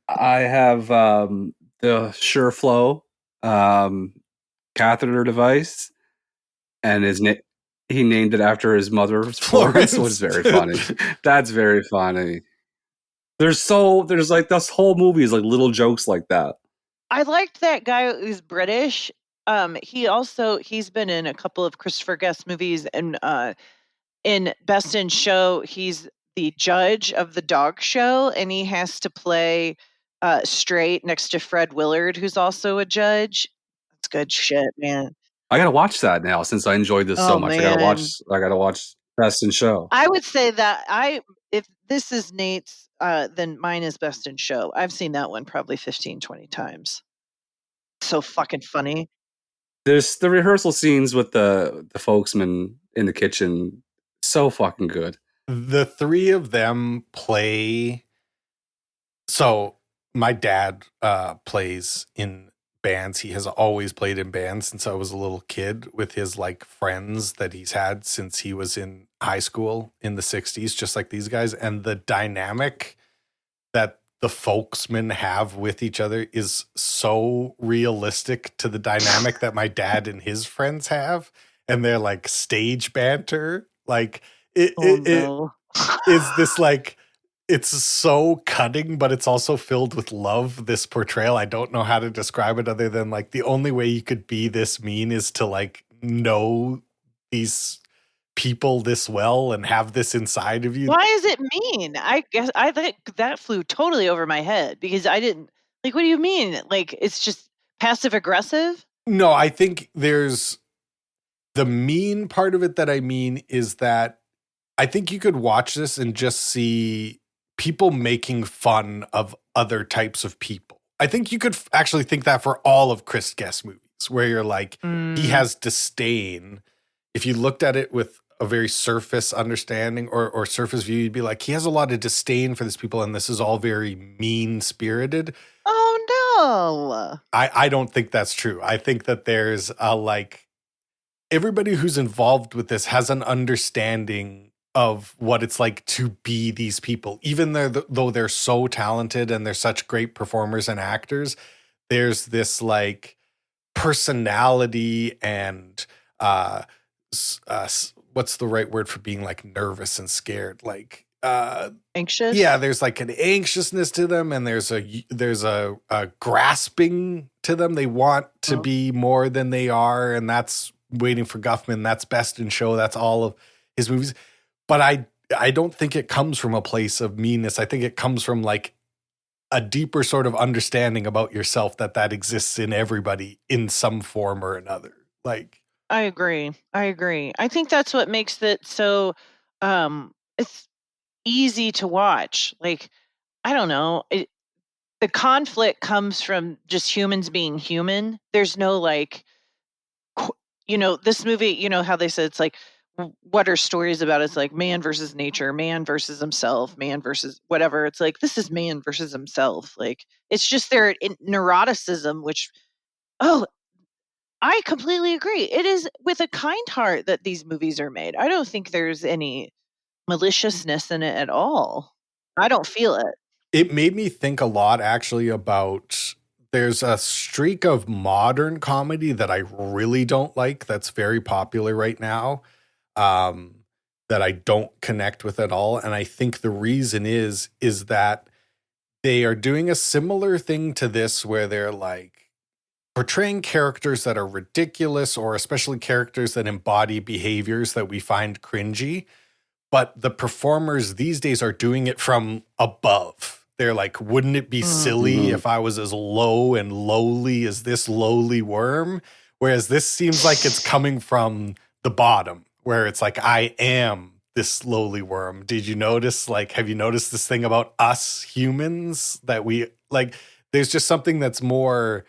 I have the Shearer Flow catheter device and he named it after his mother, Florence, which is very funny. That's very funny. There's like this whole movie is like little jokes like that. I liked that guy who's British. He's been in a couple of Christopher Guest movies, and in Best in Show, he's the judge of the dog show, and he has to play straight next to Fred Willard, who's also a judge. That's good shit, man. I gotta watch that now since I enjoyed this so much. Man. I gotta watch Best in Show. I would say that if this is Nate's, then mine is Best in Show. I've seen that one probably 15, 20 times. So fucking funny. There's the rehearsal scenes with the folksmen in the kitchen. So fucking good. The three of them play. So my dad plays in bands. He has always played in bands since I was a little kid with his like friends that he's had since he was in high school in the 60s, just like these guys. And the dynamic that the folksmen have with each other is so realistic to the dynamic that my dad and his friends have. And they're like stage banter. Like is this like, it's so cutting, but it's also filled with love, this portrayal. I don't know how to describe it other than like the only way you could be this mean is to like know these people this well and have this inside of you. Why is it mean? I guess I think that flew totally over my head because I didn't like. What do you mean? Like it's just passive aggressive? No, I think there's the mean part of it that I mean is that I think you could watch this and just see people making fun of other types of people. I think you could actually think that for all of Chris Guest movies, where you're like, he has disdain. If you looked at it with a very surface understanding or surface view, you'd be like, he has a lot of disdain for these people, and this is all very mean-spirited. Oh, no. I don't think that's true. I think that there's a like, everybody who's involved with this has an understanding of what it's like to be these people. Even though they're so talented and they're such great performers and actors, there's this like personality and what's the right word for being like nervous and scared? Like Anxious? Yeah, there's like an anxiousness to them, and there's a grasping to them. They want to be more than they are, and that's Waiting for Guffman. That's Best in Show. That's all of his movies. But I don't think it comes from a place of meanness. I think it comes from like a deeper sort of understanding about yourself that exists in everybody in some form or another. Like, I agree. I think that's what makes it so it's easy to watch. Like, I don't know. The conflict comes from just humans being human. There's no like, this movie, how they said it's like, what are stories about? It's like man versus nature, man versus himself, man versus whatever. It's like, this is man versus himself. Like, it's just their neuroticism, which, I completely agree. It is with a kind heart that these movies are made. I don't think there's any maliciousness in it at all. I don't feel it. it made me think a lot actually about, there's a streak of modern comedy that I really don't like that's very popular right now, that I don't connect with at all. And I think the reason is that they are doing a similar thing to this where they're like portraying characters that are ridiculous, or especially characters that embody behaviors that we find cringy. But the performers these days are doing it from above. They're like, wouldn't it be silly if I was as low and lowly as this lowly worm? Whereas this seems like it's coming from the bottom, where it's like, I am this lowly worm. Did you notice, like, have you noticed this thing about us humans that we, like, there's just something that's more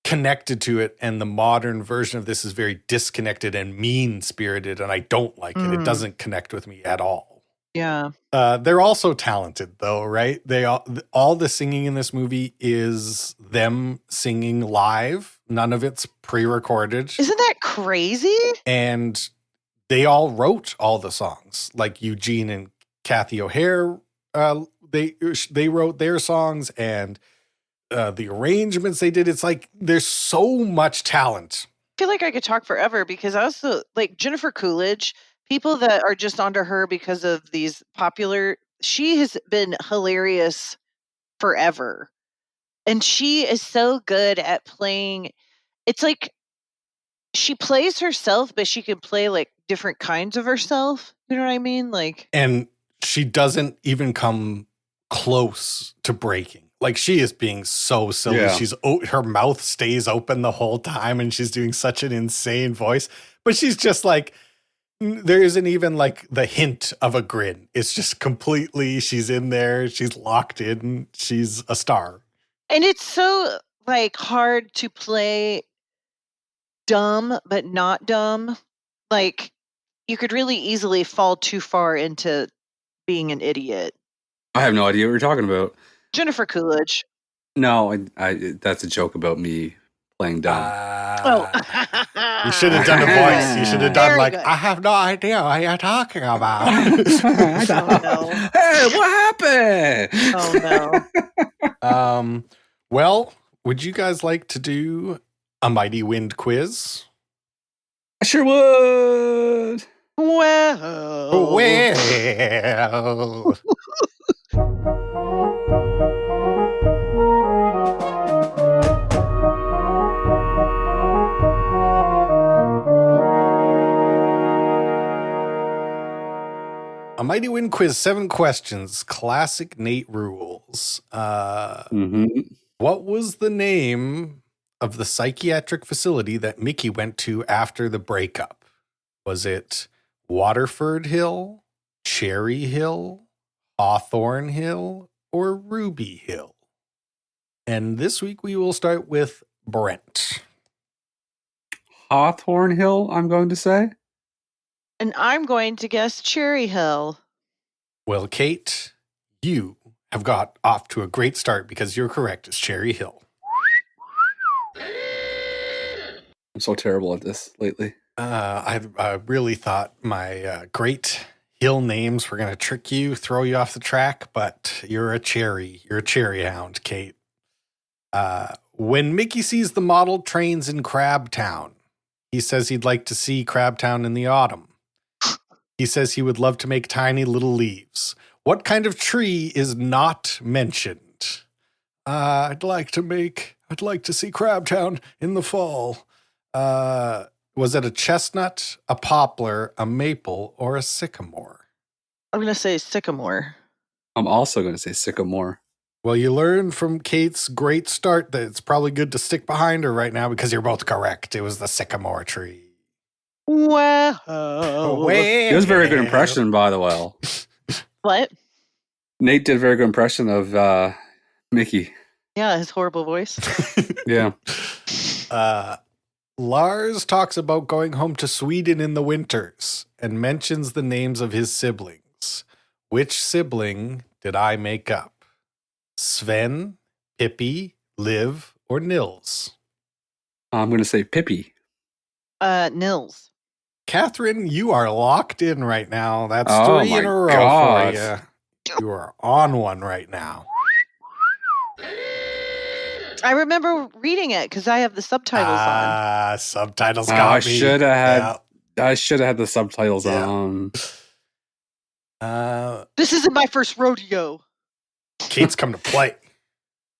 connected to it, and the modern version of this is very disconnected and mean-spirited, and I don't like it. It doesn't connect with me at all. Yeah. They're also talented, though, right? They all the singing in this movie is them singing live. None of it's pre-recorded. Isn't that crazy? And they all wrote all the songs. Like Eugene and Kathy O'Hare, they wrote their songs, and the arrangements they did. It's like there's so much talent. I feel like I could talk forever because I also like Jennifer Coolidge. People that are just onto her because of these popular, she has been hilarious forever. And she is so good at playing. It's like she plays herself, but she can play like different kinds of herself. You know what I mean? Like, and she doesn't even come close to breaking. Like, she is being so silly. Yeah. Her mouth stays open the whole time, and she's doing such an insane voice. But she's just like, there isn't even like the hint of a grin. It's just completely, she's in there, she's locked in, she's a star. And it's so like hard to play dumb, but not dumb. Like, you could really easily fall too far into being an idiot. I have no idea what you're talking about. Jennifer Coolidge. No, I that's a joke about me playing dumb. You should have done a voice. You should have done like, I have no idea what you're talking about. I don't know. Hey, what happened? Oh no. Well, would you guys like to do a Mighty Wind quiz? I sure would. Well. Well. A Mighty Win quiz, 7 questions, classic Nate rules. What was the name of the psychiatric facility that Mickey went to after the breakup? Was it Waterford Hill, Cherry Hill, Hawthorne Hill, or Ruby Hill? And this week we will start with Brent. Hawthorne Hill, I'm going to say. And I'm going to guess Cherry Hill. Well, Kate, you have got off to a great start because you're correct. It's Cherry Hill. I'm so terrible at this lately. I really thought my great hill names were going to trick you, throw you off the track, but you're a cherry hound, Kate. When Mickey sees the model trains in Crabtown, he says he'd like to see Crabtown in the autumn. He says he would love to make tiny little leaves. What kind of tree is not mentioned? I'd like to see Crabtown in the fall. Was it a chestnut, a poplar, a maple, or a sycamore? I'm going to say sycamore. I'm also going to say sycamore. Well, you learned from Kate's great start that it's probably good to stick behind her right now because you're both correct. It was the sycamore tree. Well. It was a very good impression, by the way. What? Nate did a very good impression of Mickey. Yeah, his horrible voice. Yeah. Lars talks about going home to Sweden in the winters and mentions the names of his siblings. Which sibling did I make up? Sven, Pippi, Liv, or Nils? I'm going to say Pippi. Nils. Catherine, you are locked in right now. That's Oh 3 in my a row God. for you. You are on one right now. I remember reading it because I have the subtitles on. Subtitles I got me. should have had the subtitles Yeah. on. This isn't my first rodeo. Kate's come to play,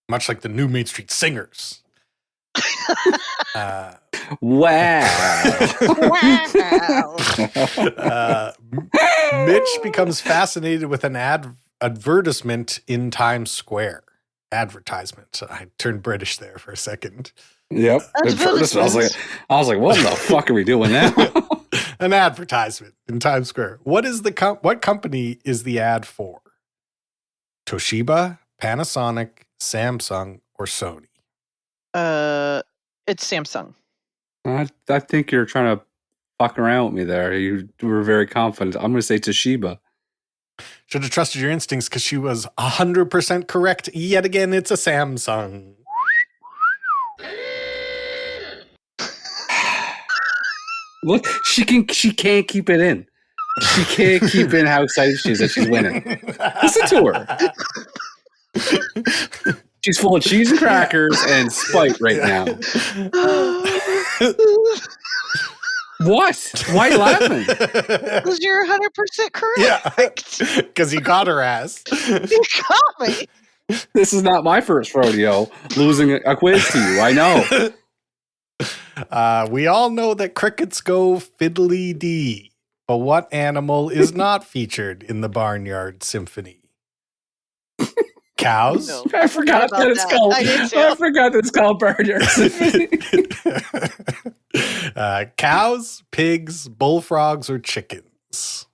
much like the new Main Street Singers. Wow. Mitch becomes fascinated with an advertisement in Times Square. Advertisement. I turned British there for a second. Yep. At first, I was like, what the fuck are we doing now? An advertisement in Times Square. What company is the ad for? Toshiba, Panasonic, Samsung, or Sony? It's Samsung. I think you're trying to fuck around with me there. You were very confident. I'm going to say Toshiba. Should have trusted your instincts because she was 100% correct. Yet again, it's a Samsung. Look, she can't keep it in. She can't keep in how excited she is that she's winning. Listen to her. She's full of cheese and crackers and spite right now. What? Why are you laughing? Because you're 100% correct. Yeah, because you got her ass. You got me. This is not my first rodeo losing a quiz to you. I know. We all know that crickets go fiddly-dee, but what animal is not featured in the Barnyard Symphony? Cows? No. I forgot that it's called. I forgot that it's called Barnyard Symphony. Cows, pigs, bullfrogs, or chickens?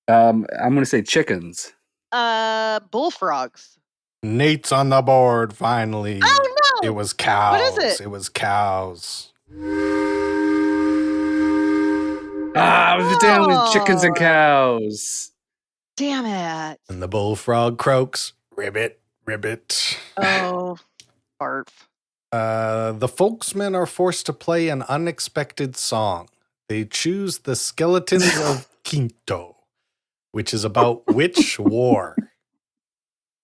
I'm going to say chickens. Bullfrogs. Nate's on the board, finally. Oh, no. It was cows. What is it? It was cows. I was down with chickens and cows. Damn it. And the bullfrog croaks, ribbit, ribbit. Oh, barf. The folksmen are forced to play an unexpected song. They choose the Skeletons of Quinto, which is about which war?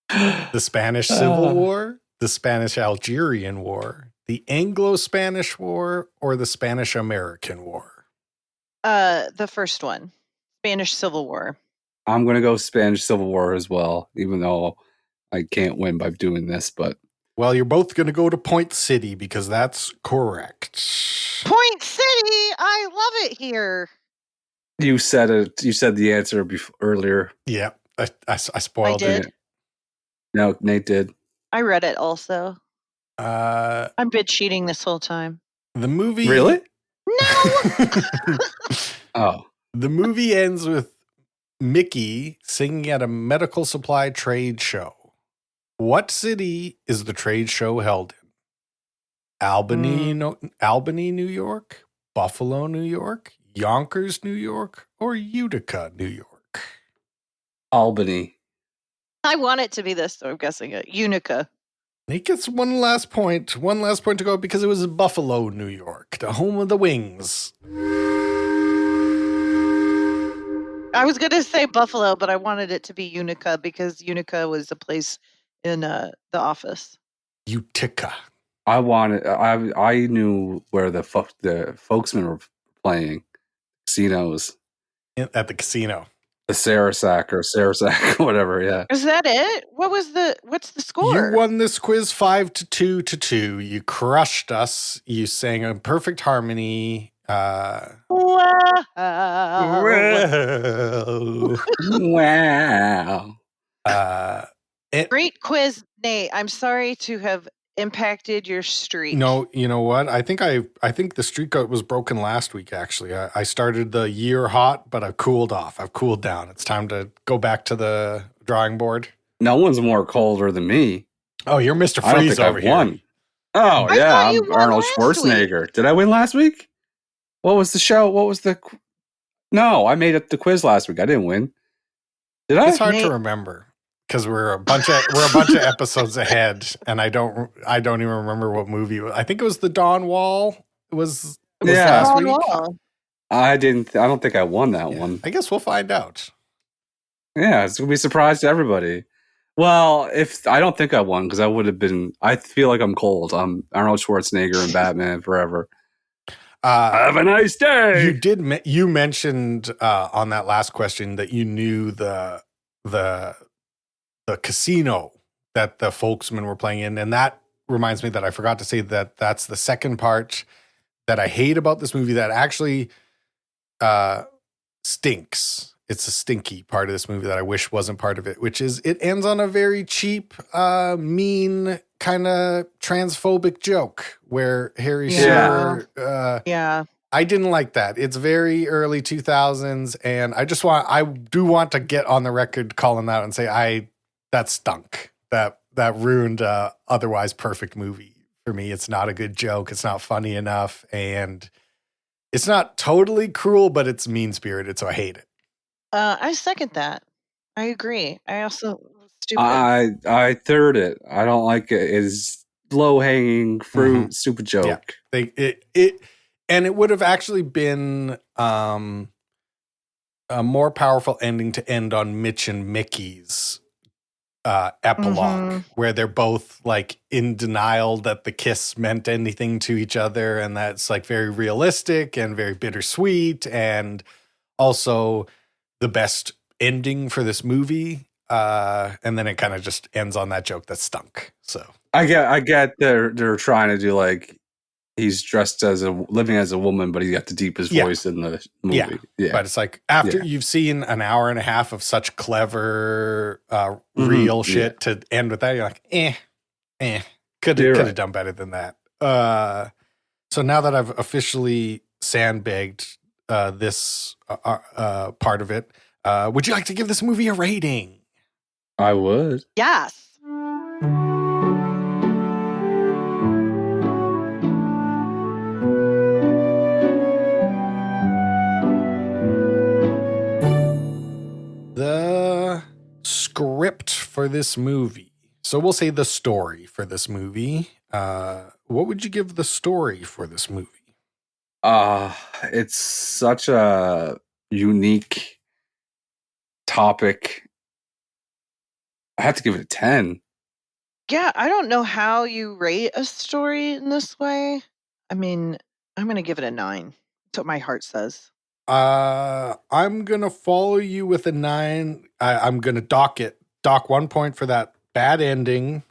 The Spanish Civil War, the Spanish-Algerian War, the Anglo-Spanish War, or the Spanish-American War? The first one. Spanish Civil War. I'm going to go Spanish Civil War as well, even though I can't win by doing this, but. Well, you're both going to go to Point City because that's correct. Point City! I love it here. You said it. You said the answer earlier. Yeah, I spoiled I did. it. No, Nate did. I read it also. I've been cheating this whole time. The movie... Really? No! Oh. The movie ends with Mickey singing at a medical supply trade show. What city is the trade show held in? Albany, New York, Buffalo, New York, Yonkers, New York, or Utica, New York? Albany. I want it to be this, so I'm guessing it. Unica. Nate gets one last point to go because it was Buffalo, New York, the home of the Wings. I was going to say Buffalo, but I wanted it to be Unica because Unica was a place in The Office. Utica. I knew where the folksmen were playing casinos. At the casino. The Sarasaq, whatever, yeah. Is that it? What's the score? You won this quiz 5-2. You crushed us. You sang a perfect harmony. Wow. Wow. Great quiz, Nate. I'm sorry to have impacted your streak. No, you know what? I think the streak was broken last week, actually. I started the year hot, but I've cooled off. I've cooled down. It's time to go back to the drawing board. No one's more colder than me. Oh, you're Mr. I don't Freeze think over I've here. won. Oh, I yeah. thought you I'm won Arnold last Schwarzenegger. week. Did I win last week? What was the show? What was the... No, I made up the quiz last week. I didn't win. Did I? It's hard Nate. to remember because we're a bunch of episodes ahead, and I don't even remember what movie it was. I think it was the Dawn Wall. It was Yeah. last Dawn week. Wall. I don't think I won that one. I guess we'll find out. Yeah, it's gonna be a surprise to everybody. Well, if I don't think I won because I would have been. I feel like I'm cold. I'm Arnold Schwarzenegger and Batman forever. Have a nice day. You mentioned on that last question that you knew the casino that the folksmen were playing in, and that reminds me that I forgot to say that that's the second part that I hate about this movie that actually stinks. It's a stinky part of this movie that I wish wasn't part of it, which is it ends on a very cheap, mean, kind of transphobic joke where Harry Shearer... Yeah. I didn't like that. It's very early 2000s, and I do want to get on the record calling that and say that stunk. That ruined a otherwise perfect movie for me. It's not a good joke. It's not funny enough, and it's not totally cruel, but it's mean-spirited, so I hate it. I second that. I agree. I also stupid. I third it. I don't like it. It's low-hanging fruit, stupid joke. Yeah. And it would have actually been a more powerful ending to end on Mitch and Mickey's epilogue, where they're both like in denial that the kiss meant anything to each other, and that's like very realistic and very bittersweet, and also the best ending for this movie. And then it kind of just ends on that joke that stunk. So I get they're trying to do like he's dressed as living as a woman, but he got the deepest voice in the movie. Yeah. But it's like after you've seen an hour and a half of such clever, real shit to end with that, you're like, could have done better than that. So now that I've officially sandbagged this part of it, would you like to give this movie a rating? I would. Yes. The script for this movie. So we'll say the story for this movie. What would you give the story for this movie? It's such a unique topic. I have to give it a 10. Yeah, I don't know how you rate a story in this way. I mean, I'm going to give it a 9. That's what my heart says. I'm gonna follow you with a 9. I'm gonna dock 1 point for that bad ending.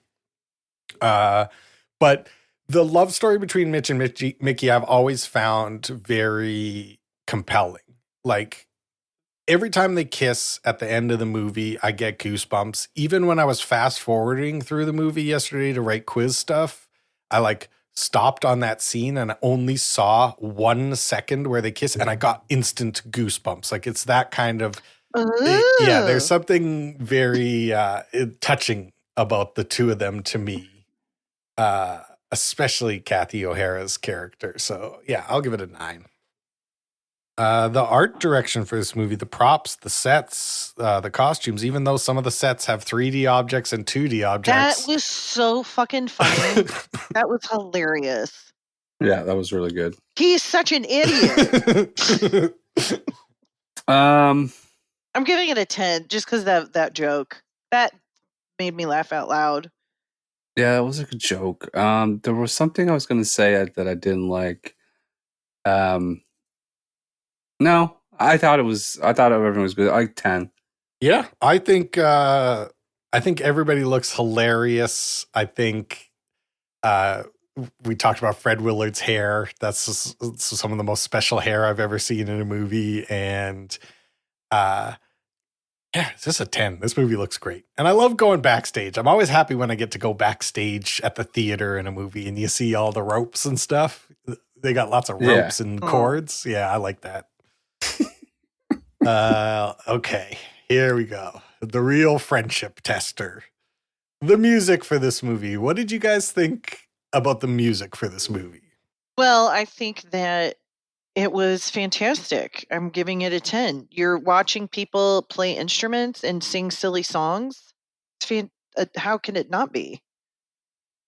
But the love story between Mitch and Mickey, I've always found very compelling. Like every time they kiss at the end of the movie, I get goosebumps. Even when I was fast forwarding through the movie yesterday to write quiz stuff, I like stopped on that scene and I only saw 1 second where they kiss and I got instant goosebumps. Like it's that kind of, yeah, there's something very touching about the two of them to me, especially Kathy O'Hara's character. So yeah, I'll give it a 9. The art direction for this movie, the props, the sets, the costumes, even though some of the sets have 3D objects and 2D objects. That was so fucking funny. That was hilarious. Yeah, that was really good. He's such an idiot. I'm giving it a 10 just because that joke. That made me laugh out loud. Yeah, it was a good joke. There was something I was going to say that I didn't like. No, I thought everything was good. I like 10. Yeah, I think everybody looks hilarious. I think we talked about Fred Willard's hair. That's some of the most special hair I've ever seen in a movie. And yeah, it's just a 10. This movie looks great. And I love going backstage. I'm always happy when I get to go backstage at the theater in a movie and you see all the ropes and stuff. They got lots of ropes and cords. Yeah, I like that. Okay, here we go. The real friendship tester. The music for this movie. What did you guys think about the music for this movie? Well, I think that it was fantastic. I'm giving it a 10. You're watching people play instruments and sing silly songs. How can it not be?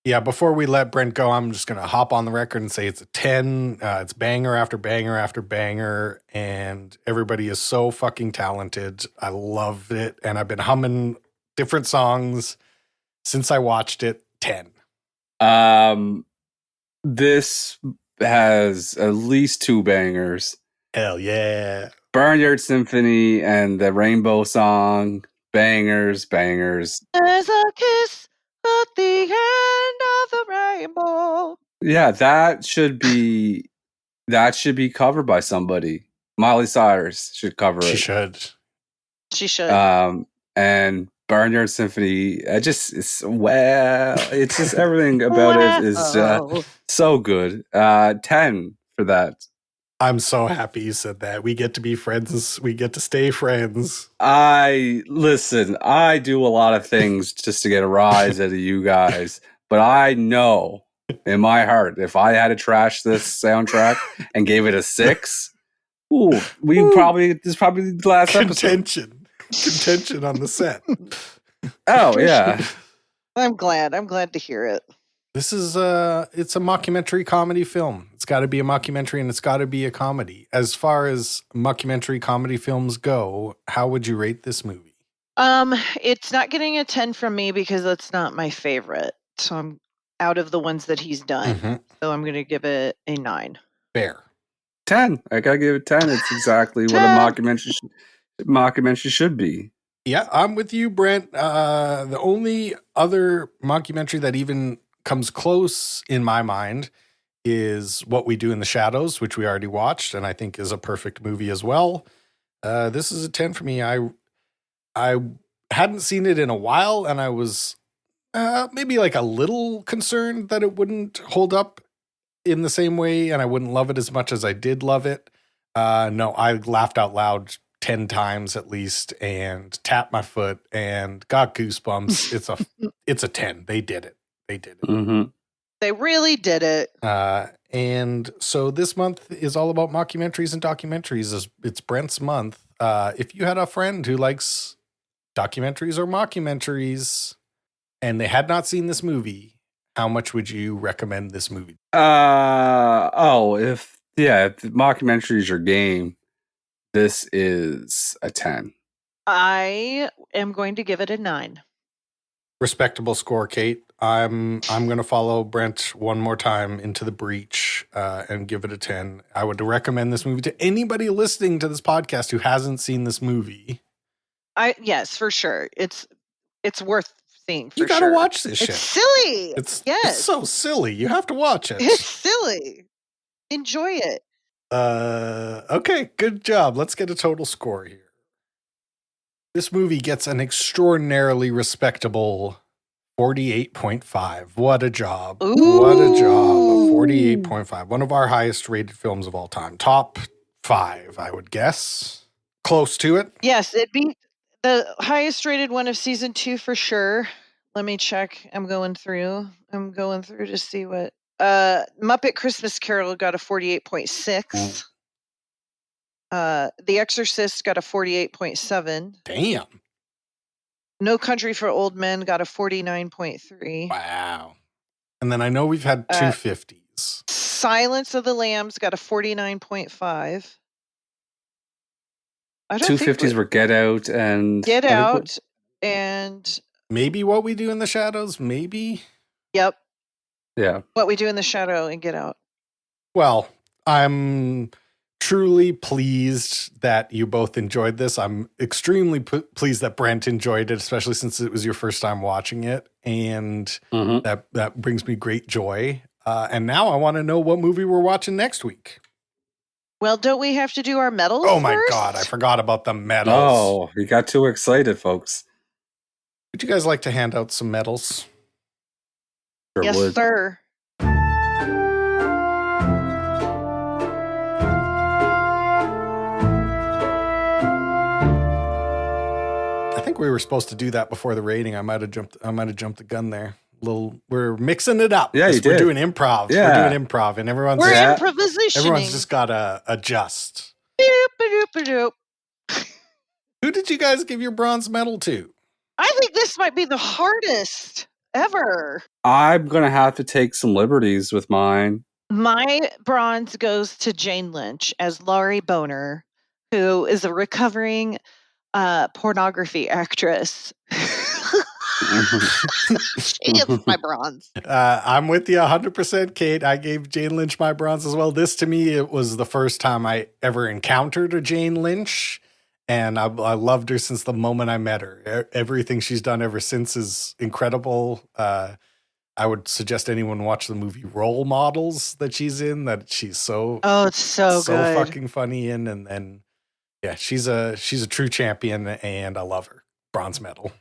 Yeah, before we let Brent go, I'm just going to hop on the record and say it's a 10. It's banger after banger after banger, and everybody is so fucking talented. I loved it, and I've been humming different songs since I watched it. 10. This has at least 2 bangers. Hell yeah. Barnyard Symphony and the Rainbow Song. Bangers. There's a kiss at the end of the rainbow. Yeah, that should be covered by somebody. Miley Cyrus should cover it. She should. And Barnyard Symphony, it's just everything about it is so good. 10 for that. I'm so happy you said that. We get to be friends. We get to stay friends. I do a lot of things just to get a rise out of you guys, but I know in my heart, if I had to trash this soundtrack and gave it a 6, this is probably the last episode. Contention on the set. Oh yeah. I'm glad to hear it. This is it's a mockumentary comedy film. It's got to be a mockumentary and it's got to be a comedy. As far as mockumentary comedy films go, how would you rate this movie? It's not getting a 10 from me because it's not my favorite. So I'm out of the ones that he's done. Mm-hmm. So I'm going to give it a 9. Fair. 10. I got to give it 10. It's exactly what a mockumentary should be. Yeah, I'm with you, Brent. The only other mockumentary that even comes close in my mind is What We Do in the Shadows, which we already watched, and I think is a perfect movie as well. This is a 10 for me. I hadn't seen it in a while, and I was maybe like a little concerned that it wouldn't hold up in the same way, and I wouldn't love it as much as I did love it. No, I laughed out loud 10 times at least and tapped my foot and got goosebumps. It's a 10. They did it. Mm-hmm. They really did it. And so this month is all about mockumentaries and documentaries. It's Brent's month. If you had a friend who likes documentaries or mockumentaries and they had not seen this movie, how much would you recommend this movie? If mockumentary is your game, this is a 10. I am going to give it a 9. Respectable score, Kate. I'm going to follow Brent one more time into the breach and give it a 10. I would recommend this movie to anybody listening to this podcast who hasn't seen this movie. Yes, for sure. It's worth seeing. For You got to sure. watch this shit. It's silly. It's yes, so silly. You have to watch it. it's silly. Enjoy it. Okay, good job. Let's get a total score here. This movie gets an extraordinarily respectable 48.5. What a job. Ooh. What a job. 48.5. One of our highest rated films of all time. Top 5, I would guess. Close to it. Yes, it beat the highest rated one of season 2 for sure. Let me check. I'm going through to see what Muppet Christmas Carol got a 48.6. The Exorcist got a 48.7. Damn. No Country for Old Men got a 49.3. Wow. And then I know we've had 250s. Silence of the Lambs got a 49.5. 250s were Get Out and and maybe What We Do in the Shadows. Maybe. Yep. Yeah. What We Do in the Shadow and Get Out. Well, I'm truly pleased that you both enjoyed this. I'm extremely pleased that Brent enjoyed it, especially since it was your first time watching it. And that brings me great joy. And now I want to know what movie we're watching next week. Well, don't we have to do our medals Oh my first? God, I forgot about the medals. Oh, you got too excited, folks. Would you guys like to hand out some medals? Sure yes, would. sir. I think we were supposed to do that before the rating. I might have jumped the gun there. We're mixing it up. Yeah, you did. We're doing improv. Yeah. We're doing improv, and everyone's improvisationing. Everyone's just got to adjust. Boop. Who did you guys give your bronze medal to? I think this might be the hardest ever. I'm going to have to take some liberties with mine. My bronze goes to Jane Lynch as Laurie Boner, who is a recovering pornography actress. She gets my bronze. I'm with you 100%, Kate. I gave Jane Lynch my bronze as well. This, to me, it was the first time I ever encountered a Jane Lynch, and I loved her since the moment I met her. Everything she's done ever since is incredible. I would suggest anyone watch the movie Role Models that she's in, that she's it's so good. fucking funny in. And then, yeah, she's a true champion, and I love her. Bronze medal.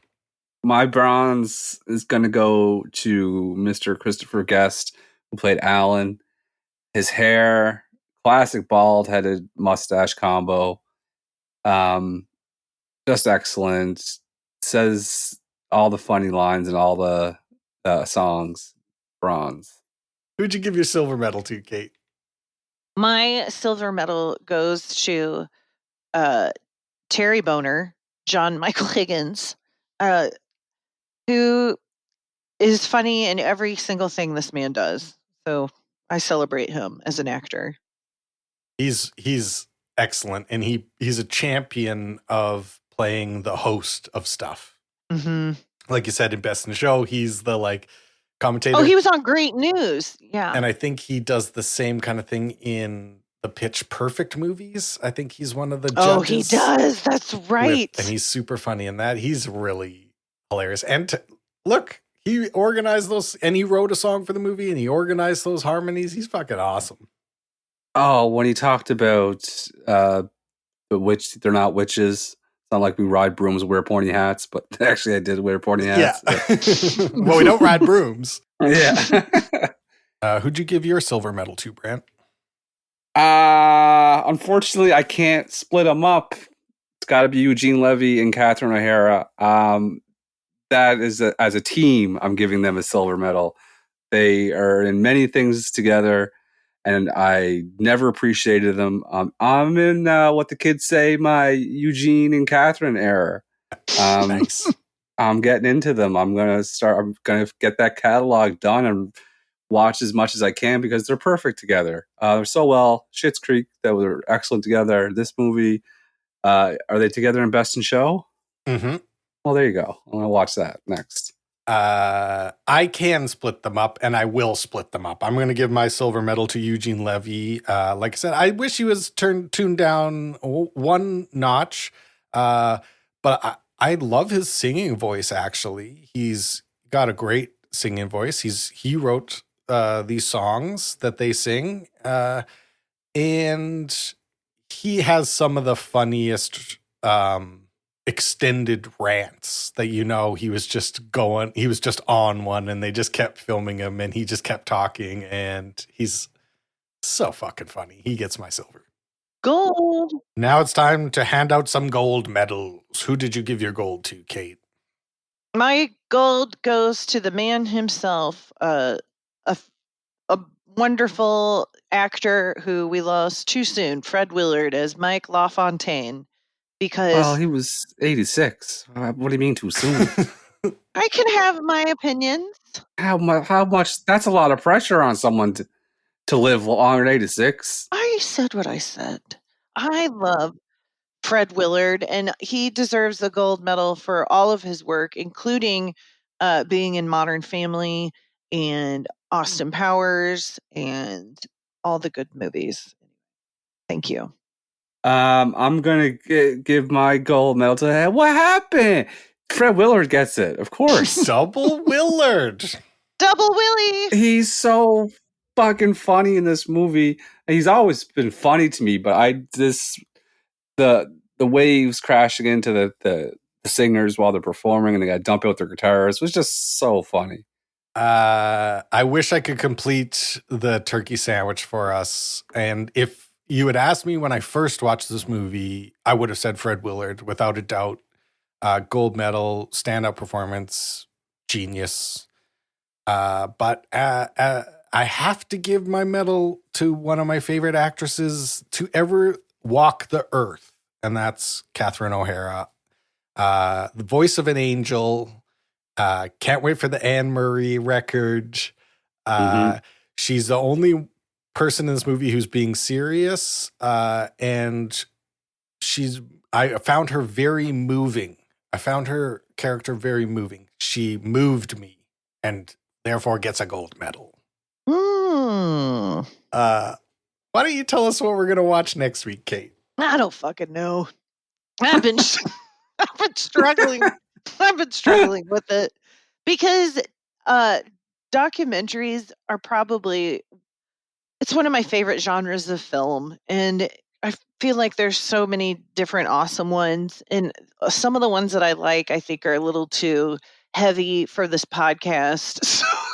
My bronze is going to go to Mr. Christopher Guest, who played Alan. His hair, classic bald-headed mustache combo. Just excellent. Says all the funny lines and all the songs. Bronze. Who'd you give your silver medal to, Kate? My silver medal goes to Terry Boner, John Michael Higgins, who is funny in every single thing this man does. So I celebrate him as an actor. He's excellent, and he's a champion of playing the host of stuff. Mm-hmm. Like you said, in Best in Show, he's the commentator. Oh, he was on Great News. Yeah. And I think he does the same kind of thing in the Pitch Perfect movies. I think he's one of the judges. Oh, he does. That's right. And he's super funny in that. He's really hilarious. And look, he organized those, and he wrote a song for the movie, and he organized those harmonies. He's fucking awesome. Oh, when he talked about the witch, they're not witches. It's not like we ride brooms and wear pointy hats, but actually I did wear pointy hats. Yeah. Well, we don't ride brooms. Yeah. Who'd you give your silver medal to, Brent? Unfortunately, I can't split them up. It's got to be Eugene Levy and Catherine O'Hara. That is, as a team, I'm giving them a silver medal. They are in many things together, and I never appreciated them. I'm in what the kids say, my Eugene and Catherine era. Nice. I'm getting into them. I'm gonna get that catalog done and watch as much as I can because they're perfect together. They're so well. Schitt's Creek, that were excellent together. This movie, are they together in Best in Show? Mm-hmm. Well, there you go. I'm gonna watch that next. I can split them up, and I will split them up. I'm going to give my silver medal to Eugene Levy. Like I said, I wish he was tuned down one notch, but I love his singing voice, actually. He's got a great singing voice. He wrote these songs that they sing, and he has some of the funniest extended rants that he was just on one, and they just kept filming him, and he just kept talking, and he's so fucking funny. He gets my silver. Gold. Now it's time to hand out some gold medals. Who did you give your gold to, Kate? My gold goes to the man himself, a wonderful actor who we lost too soon, Fred Willard, as Mike LaFontaine. Because he was 86. What do you mean too soon? I can have my opinions. How much? That's a lot of pressure on someone to live longer than 86. I said what I said. I love Fred Willard, and he deserves the gold medal for all of his work, including being in Modern Family and Austin Powers and all the good movies. Thank you. I'm going to give my gold medal to him. What happened? Fred Willard gets it, of course. Double Willard. Double Willie. He's so fucking funny in this movie. He's always been funny to me, but the waves crashing into the singers while they're performing, and they got to dump out their guitars was just so funny. I wish I could complete the turkey sandwich for us, and if you had asked me when I first watched this movie, I would have said Fred Willard, without a doubt. Gold medal, stand-up performance, genius. But I have to give my medal to one of my favorite actresses to ever walk the earth, and that's Catherine O'Hara. The voice of an angel. Can't wait for the Anne Murray record. She's the only person in this movie who's being serious, and I found her very moving. I found her character very moving. She moved me, and therefore gets a gold medal. Why don't you tell us what we're gonna watch next week, Kate? I don't fucking know. I've been struggling. I've been struggling with it because documentaries are probably, it's one of my favorite genres of film, and I feel like there's so many different awesome ones, and some of the ones that I like, I think, are a little too heavy for this podcast.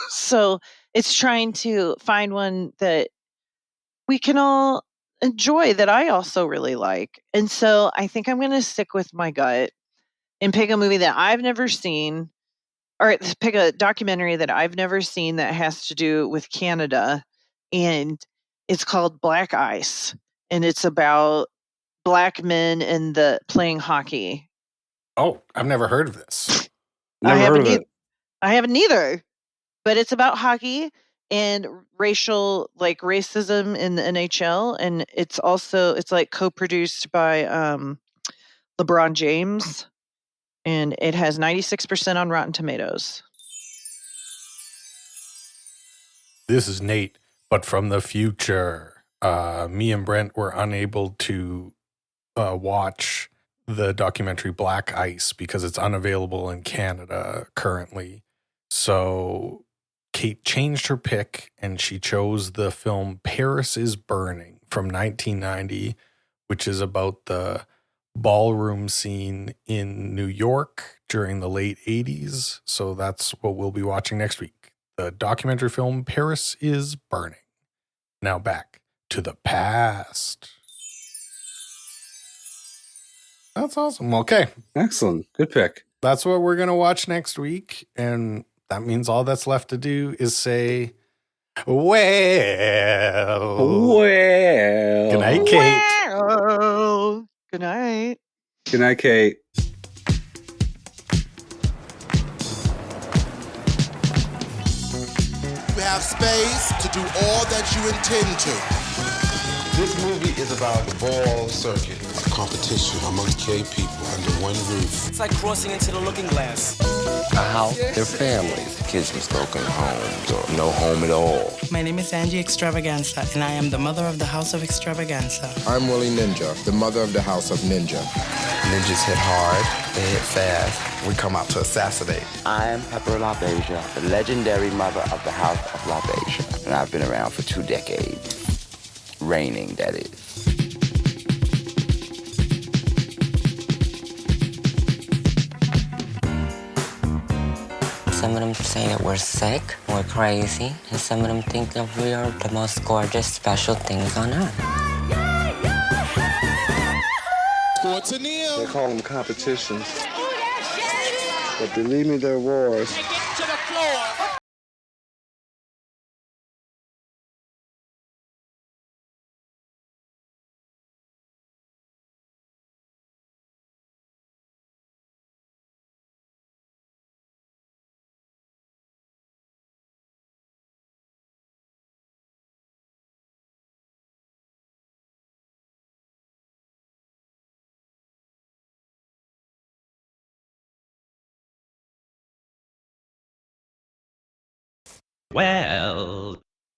So it's trying to find one that we can all enjoy, that I also really like. And so I think I'm going to stick with my gut and pick a movie that I've never seen, or pick a documentary that I've never seen that has to do with Canada. And it's called Black Ice, and it's about Black men and playing hockey. Oh, I've never heard of this. Never heard of it. I haven't either, but it's about hockey and racism in the NHL, and it's like co-produced by LeBron James, and it has 96% on Rotten Tomatoes. This is Nate, but from the future. Me and Brent were unable to watch the documentary Black Ice because it's unavailable in Canada currently. So Kate changed her pick, and she chose the film Paris is Burning from 1990, which is about the ballroom scene in New York during the late 80s. So that's what we'll be watching next week. The documentary film Paris is Burning. Now back to the past. That's awesome. Okay. Excellent. Good pick. That's what we're going to watch next week. And that means all that's left to do is say, well. Good night, Kate. Well. Good night. Good night, Kate. You have space to do all that you intend to. This movie is about the ball circuit. A competition among gay people under one roof. It's like crossing into the looking glass. A house, their families, kids with broken homes or no home at all. My name is Angie Extravaganza, and I am the mother of the House of Extravaganza. I'm Willie Ninja, the mother of the House of Ninja. Ninjas hit hard, they hit fast. We come out to assassinate. I am Pepper LaBeija, the legendary mother of the House of LaBeija, and I've been around for 2 decades. Reigning, that is. Some of them say that we're sick, we're crazy, and some of them think that we are the most gorgeous, special things on earth. They call them competitions. But believe me, they're wars. Well,